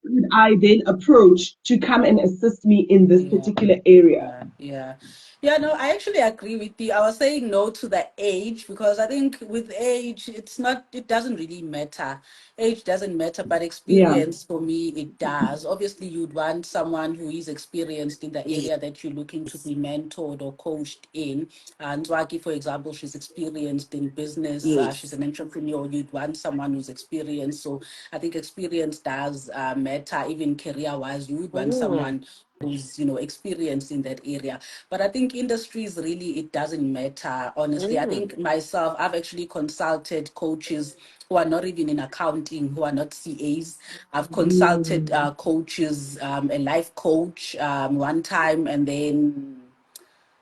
would I then approach to come and assist me in this Yeah. particular area? Yeah. Yeah, no, I actually agree with you. I was saying no to the age because I think with age, it doesn't really matter. Age doesn't matter, but Yeah. experience for me, it does. Obviously, you'd want someone who is experienced in the area that you're looking to Yes. be mentored or coached in. And Zwaki, for example, she's experienced in business. She's Yes. an entrepreneur. You'd want someone who's experienced. So I think experience does matter, even career-wise. You would want Mm. someone who's experienced in that area. But I think industries really, it doesn't matter, honestly. I Mm. think myself, I've actually consulted coaches who are not even in accounting, who are not CAs. I've consulted Mm. coaches, a life coach one time, and then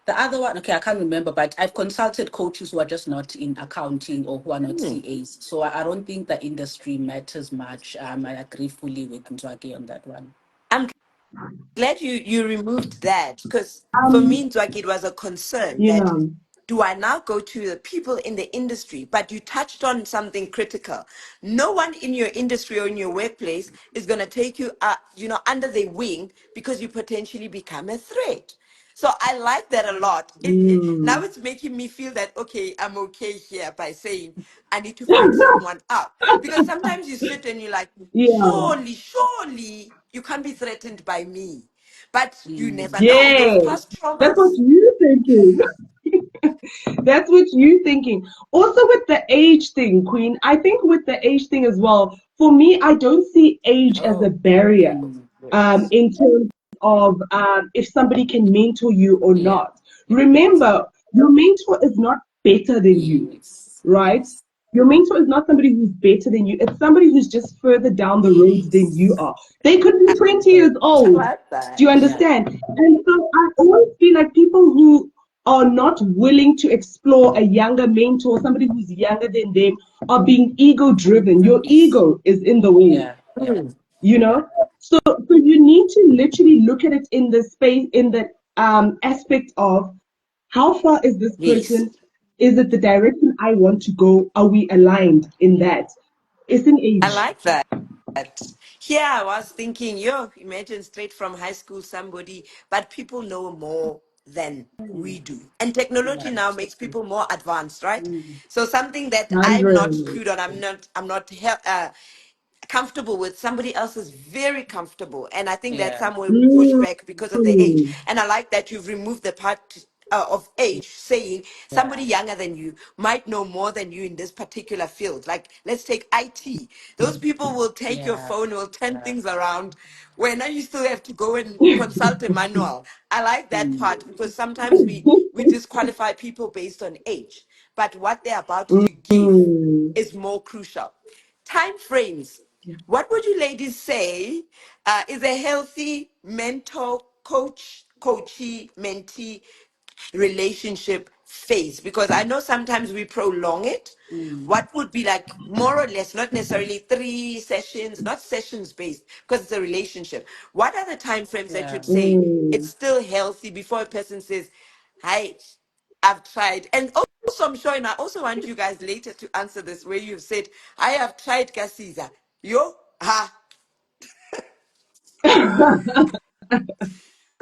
the other one, okay, I can't remember, but I've consulted coaches who are just not in accounting or who are not Mm. CAs. So I don't think the industry matters much. I agree fully with Nzwaki on that one. I'm glad you removed that because for Um, me, like it was a concern that yeah. do I now go to the people in the industry? But you touched on something critical. No one in your industry or in your workplace is going to take you, under their wing because you potentially become a threat. So I like that a lot. Now Mm. it's making me feel that okay, I'm okay here by saying I need to find someone out because sometimes you sit and you're like, Yeah. surely you can't be threatened by me, but you never Mm, know those Yes. past That's what traumas. you thinking. That's what you thinking. Also with the age thing, Queen, I think with the age thing as well, for me, I don't see age as a Oh, barrier mm, yes. in terms of if somebody can mentor you or Yeah. not. Yes. Remember, your mentor is not better than you, Yes. right? Yes. Your mentor is not somebody who's better than you. It's somebody who's just further down the road than you yes. are. They could be 20 Uh, years I old. like Do you that. yeah. understand? And so I always feel like people who are not willing to explore a younger mentor, somebody who's younger than them, are being ego driven. Your Yes. ego is in the way, Yeah. Yeah. Mm. you Yeah. know? So you need to literally look at it in the space, in the aspect of how far is this Yes. person? Is it the direction I want to go? Are we aligned in Yeah. that? It's an I age. like that. Here I was thinking, imagine straight from high school somebody, but people know more than we do. And technology now Right. makes people more advanced, right? Mm, So something that I'm not 100. clued on, I'm not comfortable with, somebody else is very comfortable, and I think that's yeah. somewhere we push Mm, back because of the age. And I like that you've removed the part of age, saying somebody Yeah. younger than you might know more than you in this particular field. Like, let's take IT. Those people will take your Yeah. phone, will turn Yeah. things around, where now you still have to go and consult a manual. I like that Mm, part because sometimes we disqualify people based on age, but what they're about to give mm. is more crucial. Time frames. What would you ladies say is a healthy mentor coachee mentee relationship phase? Because I know sometimes we prolong it. What would be like more or less, not necessarily 3 sessions, not sessions based, because it's a relationship. What are the time frames that Yeah. you'd say it's Mm. still healthy before a person says, "Hi, I've tried"? And also, I'm sure, and I also want you guys later to answer this, where you've said, "I have tried Kasiza." Yo, ha.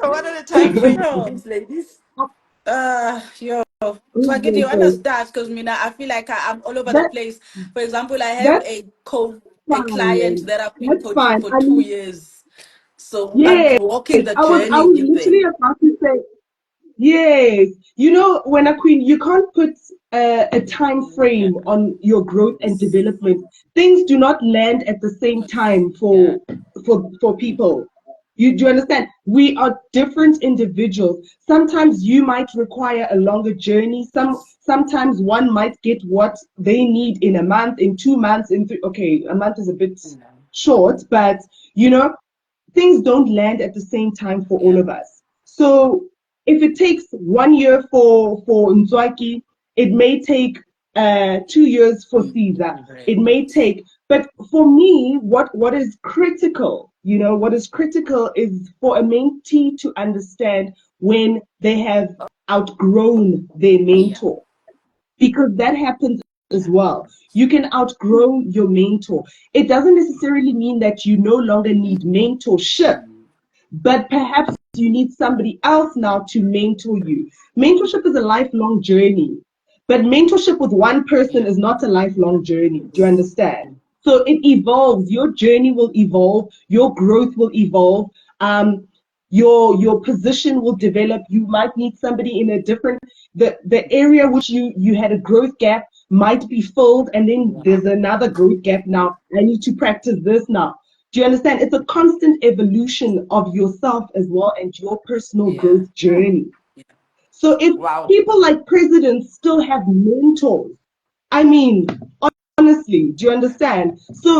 So what are the time Yo, frames, ladies? yo. So I Who's get you going first? understand because Mina, I feel like I'm all over the That place. For example, I have that's a client fine. that I've been That's coaching fine. for I two mean, years. So I'm yes, walking the I journey was with literally them. about to say yes. You know, when a queen, you can't put a time Yeah. frame on your growth and development. Things do not land at the same time Yeah. for people. You do you understand? We are different individuals. Sometimes you might require a longer journey. Sometimes one might get what they need in a month, in 2 months, in three. Okay, a month is a bit short, but you know, things don't land at the same time for all Yeah. of us. So if it takes 1 year for Nzwaki, it may take 2 years for Caesar. Right. It may take, but for me, what is critical, what is critical is for a mentee to understand when they have outgrown their Yeah. mentor, because that happens as Yeah. well. You can outgrow your mentor. It doesn't necessarily mean that you no longer need mentorship, but perhaps you need somebody else now to mentor you. Mentorship is a lifelong journey, but mentorship with one person Yeah. is not a lifelong journey. Do you understand? So it evolves. Your journey will evolve. Your growth will evolve. Your position will develop. You might need somebody in a different the area which you had a growth gap might be filled, and then Yeah. there's another growth gap now. I need to practice this now. Do you understand? It's a constant evolution of yourself as well and your personal Yeah. growth journey. Yeah. So if Wow. people like presidents still have mentors, I mean, honestly, do you understand? So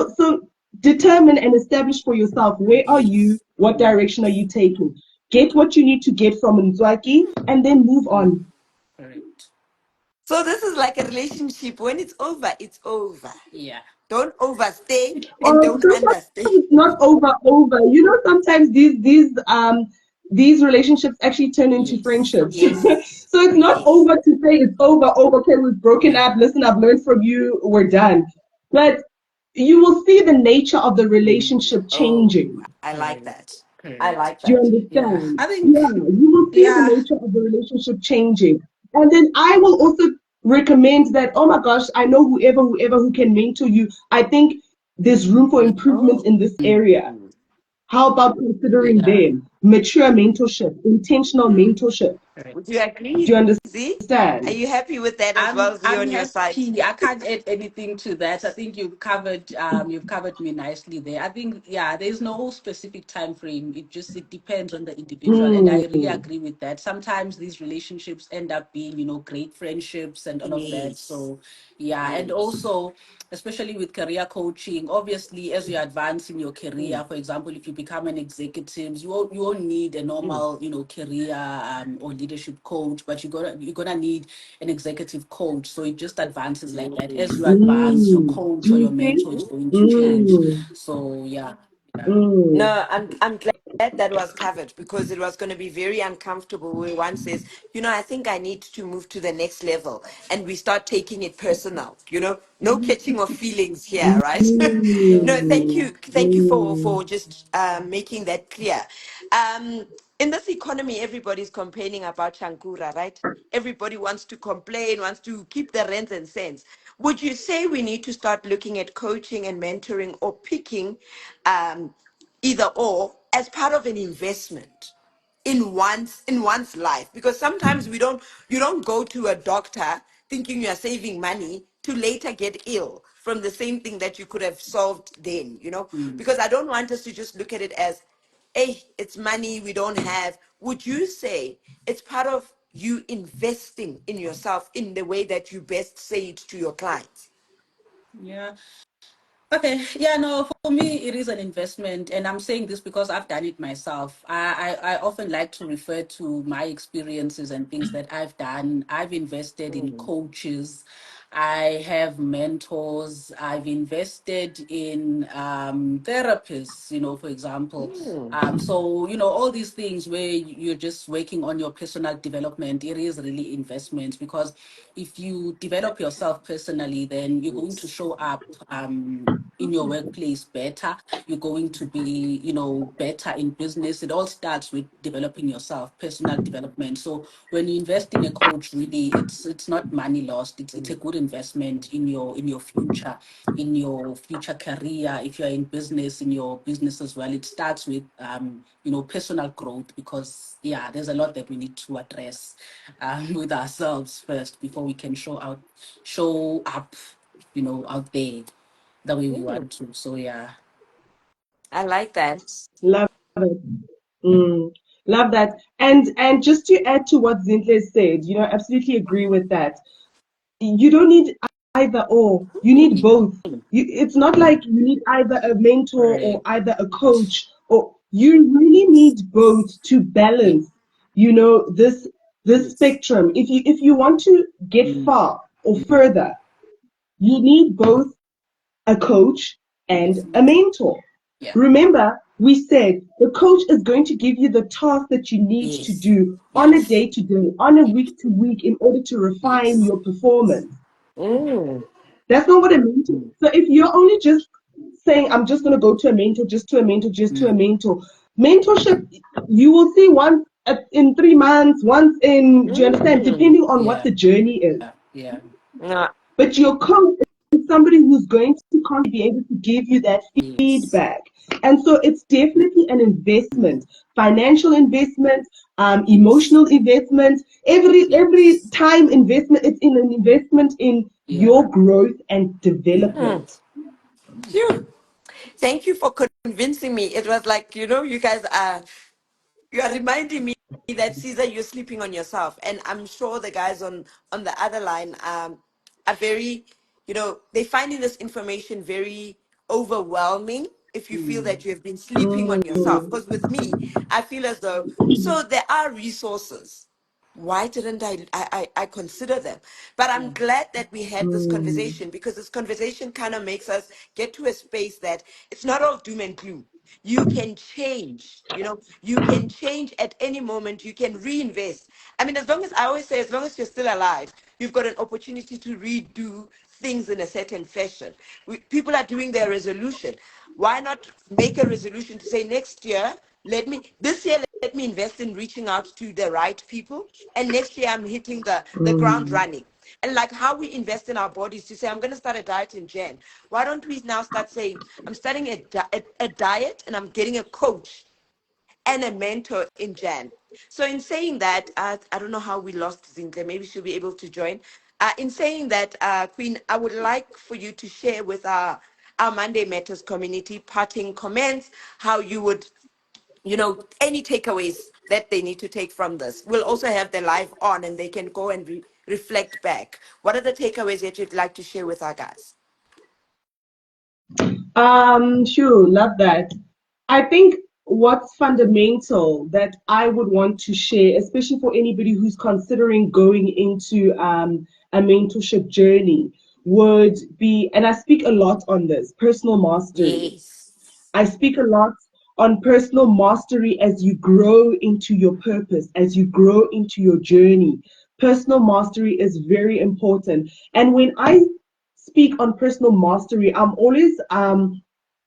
determine and establish for yourself, where are you? Yes. What direction are you taking? Get what you need to get from Nzwaki and then move on. Correct. So this is like a relationship. When it's over, it's over. Yeah. Don't overstay and Or don't sometimes understay. it's not over. Sometimes these relationships actually turn into Yes. friendships. Yes. So it's not Yes. over to say it's over. Okay, we've broken Yeah. up. Listen, I've learned from you. We're done. But you will see the nature of the relationship Oh, changing. I like Correct. that. I Correct. like Do you that. Yeah. understand? I think, Yeah, you will see the yeah. nature of the relationship changing. And then I will also recommend that, oh my gosh, I know whoever who can mentor you. I think there's room for improvement Oh, in this area. How about considering Yeah. them? Mature mentorship, intentional mentorship. Correct. would you agree, Do you Z? Are understand? you happy with that as well, Z, I'm on your side? happy. I can't add anything to that. I think you've covered me nicely there. I think yeah, there's no specific time frame. It depends on the individual, and I really Mm, agree with that. Sometimes these relationships end up being, great friendships and all of that. Yes. So yeah, and Yes. also especially with career coaching, obviously as you advance in your Mm, career, for example, if you become an executive, you won't need a mm, normal, career or leadership coach, but you're gonna need an executive coach. So it just advances like that. As you yes. advance, your do coach or your you see? mentor is going to change. Mm, So yeah. Yeah. mm, No, I'm glad that was covered, because it was going to be very uncomfortable where one says, I think I need to move to the next level, and we start taking it personal. No catching of feelings here, right? No, thank you for just making that clear. Um, in this economy, everybody's complaining about chankura, right? Everybody wants to complain, wants to keep the rents and cents. Would you say we need to start looking at coaching and mentoring, or picking either or as part of an investment in one's life? Because sometimes you don't go to a doctor thinking you are saving money to later get ill from the same thing that you could have solved then. Because I don't want us to just look at it as, hey, it's money we don't have. Would you say it's part of you investing in yourself in the way that you best say it to your clients? Yeah. Okay, yeah, no, for me, it is an investment. And I'm saying this because I've done it myself. I often like to refer to my experiences and things that I've done. I've invested in Mm. coaches, I have mentors, I've invested in therapists, for example. Mm. So, all these things where you're just working on your personal development, it is really investment because if you develop yourself personally, then you're going to Yes. show up in your workplace better. You're going to be, better in business. It all starts with developing yourself, personal development. So when you invest in a coach, really, it's not money lost. It's a good investment in your future career. If you're in business, in your business as well, it starts with personal growth because yeah, there's a lot that we need to address with ourselves first before we can show up, out there the way we Mm. want to. So yeah. I like that. Love it. Mm, love that. And just to add to what Zintle said, absolutely agree with that. You don't need either or. You need both. It's not like you need either a mentor or Correct. either a coach, or you really need both to Yes. balance, this Yes. spectrum. If you want to get Mm, far or yeah. further, you need both a coach and a Definitely. mentor. Yeah. Remember, we said the coach is going to give you the task that you need to Yes. do on a Yes. day to day, on a week to week in order to refine Yes. your performance. Mm. That's not what a mentor. Mm, So if you're only just saying, I'm just going to go to a mentor, just to a mentor, just to a mm, mentor, mentorship, you will see once in 3 months, once in, do you understand, Mm. depending on what yeah. the journey is. Yeah. No. But your coach is somebody who's going to constantly be able to give you that Yes. feedback. And so it's definitely an investment, financial investment, Yes. emotional investment, every Yes. time investment, it's in an investment in Yeah. your growth and Yeah. Mm. development. Phew. Thank you for convincing me. It was like, you guys are you are reminding me that Caesar, you're sleeping on yourself. And I'm sure the guys on the other line are very, they're finding this information very overwhelming if you feel Mm, that you have been sleeping on yourself. Mm, Because with me, I feel as though, so there are resources. Why didn't I consider them? But I'm yeah. glad that we had this mm, conversation because this conversation kind of makes us get to a space that it's not all doom and gloom. You can change, you can change at any moment. You can reinvest. I mean, as long as I always say, as long as you're still alive, you've got an opportunity to redo things in a certain fashion. People are doing their resolution. Why not make a resolution to say next year, this year, let me invest in reaching out to the right people. And next year, I'm hitting the ground mm, running. And like how we invest in our bodies to say, I'm going to start a diet in Jan. Why don't we now start saying, I'm starting a diet and I'm getting a coach and a mentor in Jan. So in saying that, I don't know how we lost Zinhle. Maybe she'll be able to join. In saying that, Queen, I would like for you to share with our Monday Matters community parting comments, how you would, any takeaways that they need to take from this. We'll also have the live on and they can go and reflect back. What are the takeaways that you'd like to share with our guys? sure, love that. I think what's fundamental that I would want to share, especially for anybody who's considering going into a mentorship journey, would be, and I speak a lot on this, personal mastery. Yes. I speak a lot on personal mastery as you grow into your purpose, as you grow into your journey. Personal mastery is very important. And when I speak on personal mastery, I'm always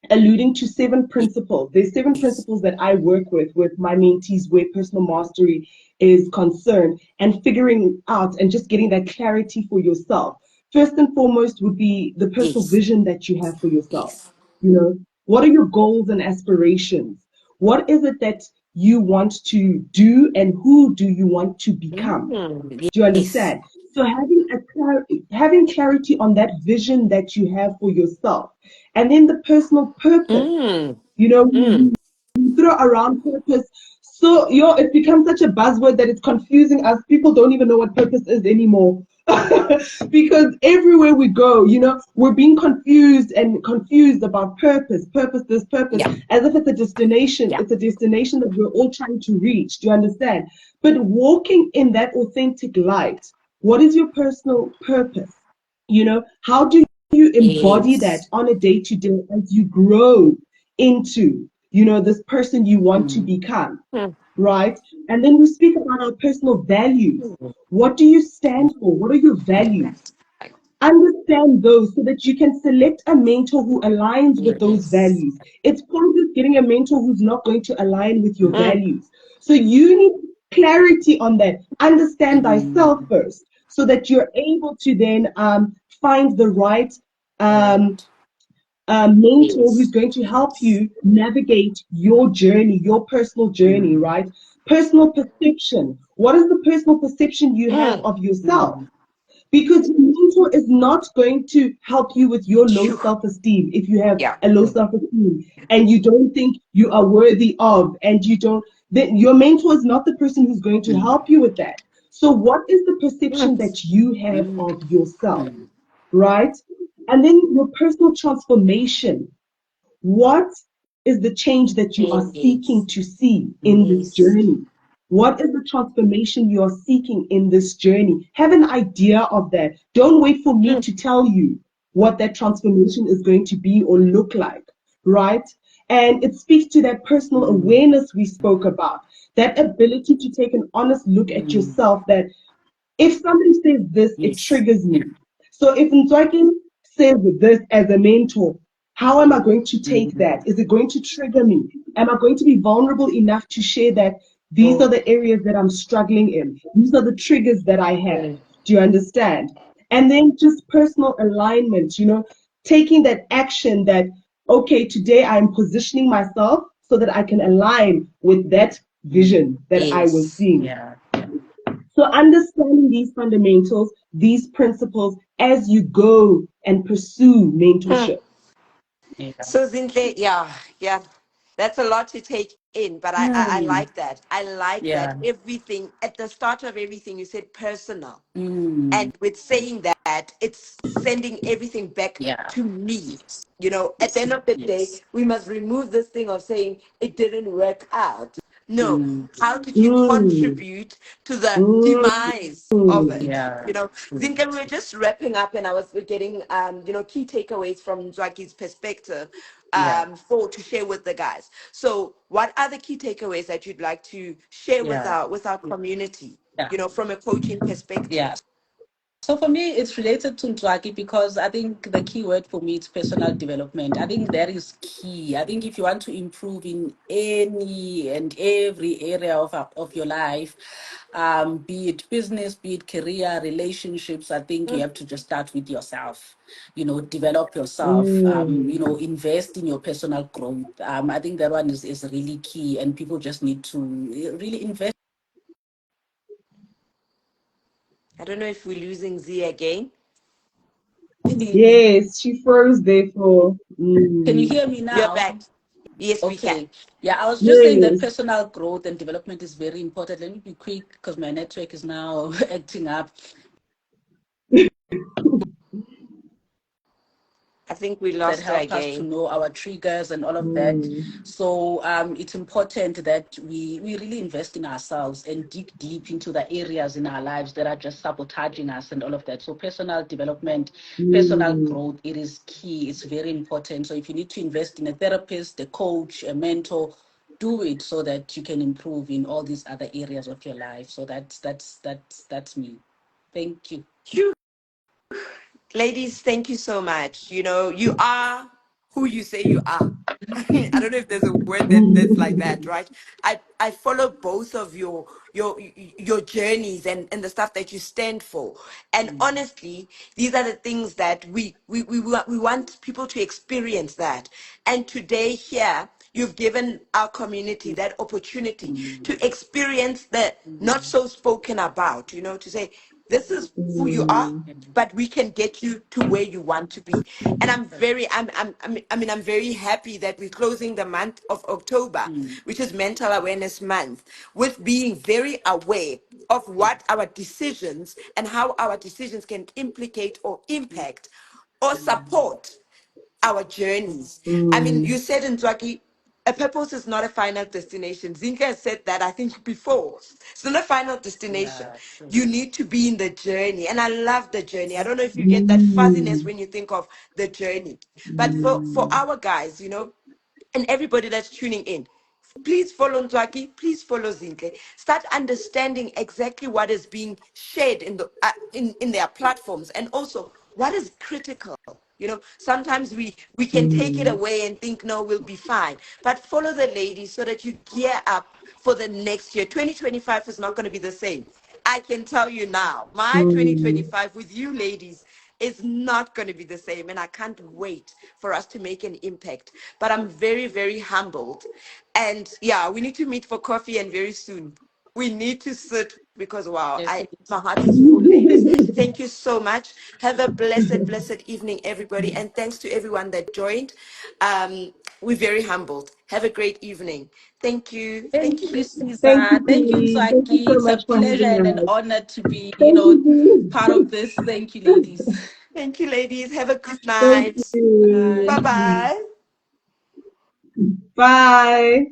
alluding to 7 principles. There's seven Yes. principles that I work with my mentees where personal mastery is concerned and figuring out and just getting that clarity for yourself. First and foremost would be the personal Yes. vision that you have for yourself. Yes. You know, what are your goals and aspirations? What is it that you want to do and who do you want to become? Mm, Do you yes. understand? So having clarity on that vision that you have for yourself, and then the personal purpose. Mm, You know, mm, we throw around purpose. So it becomes such a buzzword that it's confusing us. People don't even know what purpose is anymore. Because everywhere we go, we're being confused about purpose, this purpose, Yeah. as if it's a destination. Yeah. It's a destination that we're all trying to reach. Do you understand? But walking in that authentic light, what is your personal purpose? How do you embody that Yes. on a day to day as you grow into, this person you want to become, Mm. right? And then we speak about our personal values. Mm. What do you stand for? What are your values? That's Understand those so that you can select a mentor who aligns with those yes. values. It's pointless getting a mentor who's not going to align with your Mm. values. So you need clarity on that. Understand thyself first so that you're able to then find the right um, Right. mentor who's Yes. going to help you navigate your journey, your personal journey, right? Personal perception. What is the personal perception you have Mm. of yourself? Because your mentor is not going to help you with your low Phew. self-esteem if you have Yeah. a low self-esteem and you don't think you are worthy of, and you don't, then your mentor is not the person who's going to help you with that. So what is the Mm. perception that you have of yourself, right? And then your personal transformation. What is the change that you are seeking Yes. to see in this Yes. journey? What is the transformation you are seeking in this journey? Have an idea of that. Don't wait for me Mm. to tell you what that transformation is going to be or look like, right? And it speaks to that personal awareness we spoke about, that ability to take an honest look at yourself, that if somebody says this, it Yes. triggers me. So if Nzwaki says this as a mentor, how am I going to take that? Is it going to trigger me? Am I going to be vulnerable enough to share that these are Mm. the areas that I'm struggling in? These are the triggers that I have. Mm. Do you understand? And then just personal alignment, taking that action that, okay, today I'm positioning myself so that I can align with that vision that I was Yes. seeing. So understanding these fundamentals, these principles as you go and pursue Hmm. mentorship. So Zinhle, yeah, yeah, that's a lot to take in, but I like that. I like that everything at the start of everything you said personal. And with saying that, it's sending everything back to me. At the end of the day, we must remove this thing of saying it didn't work out. No, how did you Mm, contribute to the mm, demise of it? Zinka, we were just wrapping up, and I was getting, key takeaways from Zwaki's perspective, for to share with the guys. So, what are the key takeaways that you'd like to share with our community? From a coaching perspective. So for me, it's related to Ntwaki because I think the key word for me is personal development. I think that is key. I think if you want to improve in any and every area of your life, be it business, be it career, relationships, I think you have to just start with yourself. Develop yourself. mm. Invest in your personal growth. I think that one is really key, and people just need to really invest. I don't know if we're losing Z again. Can Yes, she froze there for. you hear me You're now? back. Yes, we can. Okay. Yeah, I was just saying that Yes. personal growth and development is very important. Let me be quick because my network is now acting up. I think we That lost her help us to again. know our triggers and all of that. Mm, So it's important that we really invest in ourselves and dig deep into the areas in our lives that are just sabotaging us and all of that. So personal development, personal mm, growth, it is key. It's very important. So if you need to invest in a therapist, a coach, a mentor, do it so that you can improve in all these other areas of your life. So that's me. Thank you. Phew. Ladies, thank you so much. You are who you say you are. I don't know if there's a word that's like that, right? I follow both of your journeys and the stuff that you stand for. And honestly, these are the things that we want people to experience that. And today here, you've given our community that opportunity to experience the not so spoken about, to say, This is who you are, but we can get you to where you want to be. And I'm very happy that we're closing the month of October, which is Mental Awareness Month, with being very aware of what our decisions and how our decisions can implicate or impact or support our journeys. I mean, you said in Twaki, a purpose is not a final destination. Zinka has said that, I think, before. It's not a final destination. You need to be in the journey. And I love the journey. I don't know if you get that fuzziness when you think of the journey. But for our guys, and everybody that's tuning in, please follow Ntwaki, please follow Zinhle. Start understanding exactly what is being shared in in their platforms, and also what is critical. Sometimes we can take it away and think, no, we'll be fine. But follow the ladies so that you gear up for the next year. 2025 is not going to be the same. I can tell you now, my 2025 with you ladies is not going to be the same. And I can't wait for us to make an impact. But I'm very, very humbled. And yeah, we need to meet for coffee, and very soon. We need to sit because wow, my heart is full, ladies. Thank you so much. Have a blessed, blessed evening, everybody. And thanks to everyone that joined. We're very humbled. Have a great evening. Thank you. Thank Thank you, you. Thank you, Caesar. Thank you, Queen. Thank you Tsaki. so It's a much for pleasure having and an us. honor to be, Thank you. part of this. Thank you, ladies. Thank you, ladies. Have a good Thank night. Bye. you. Bye bye. Bye.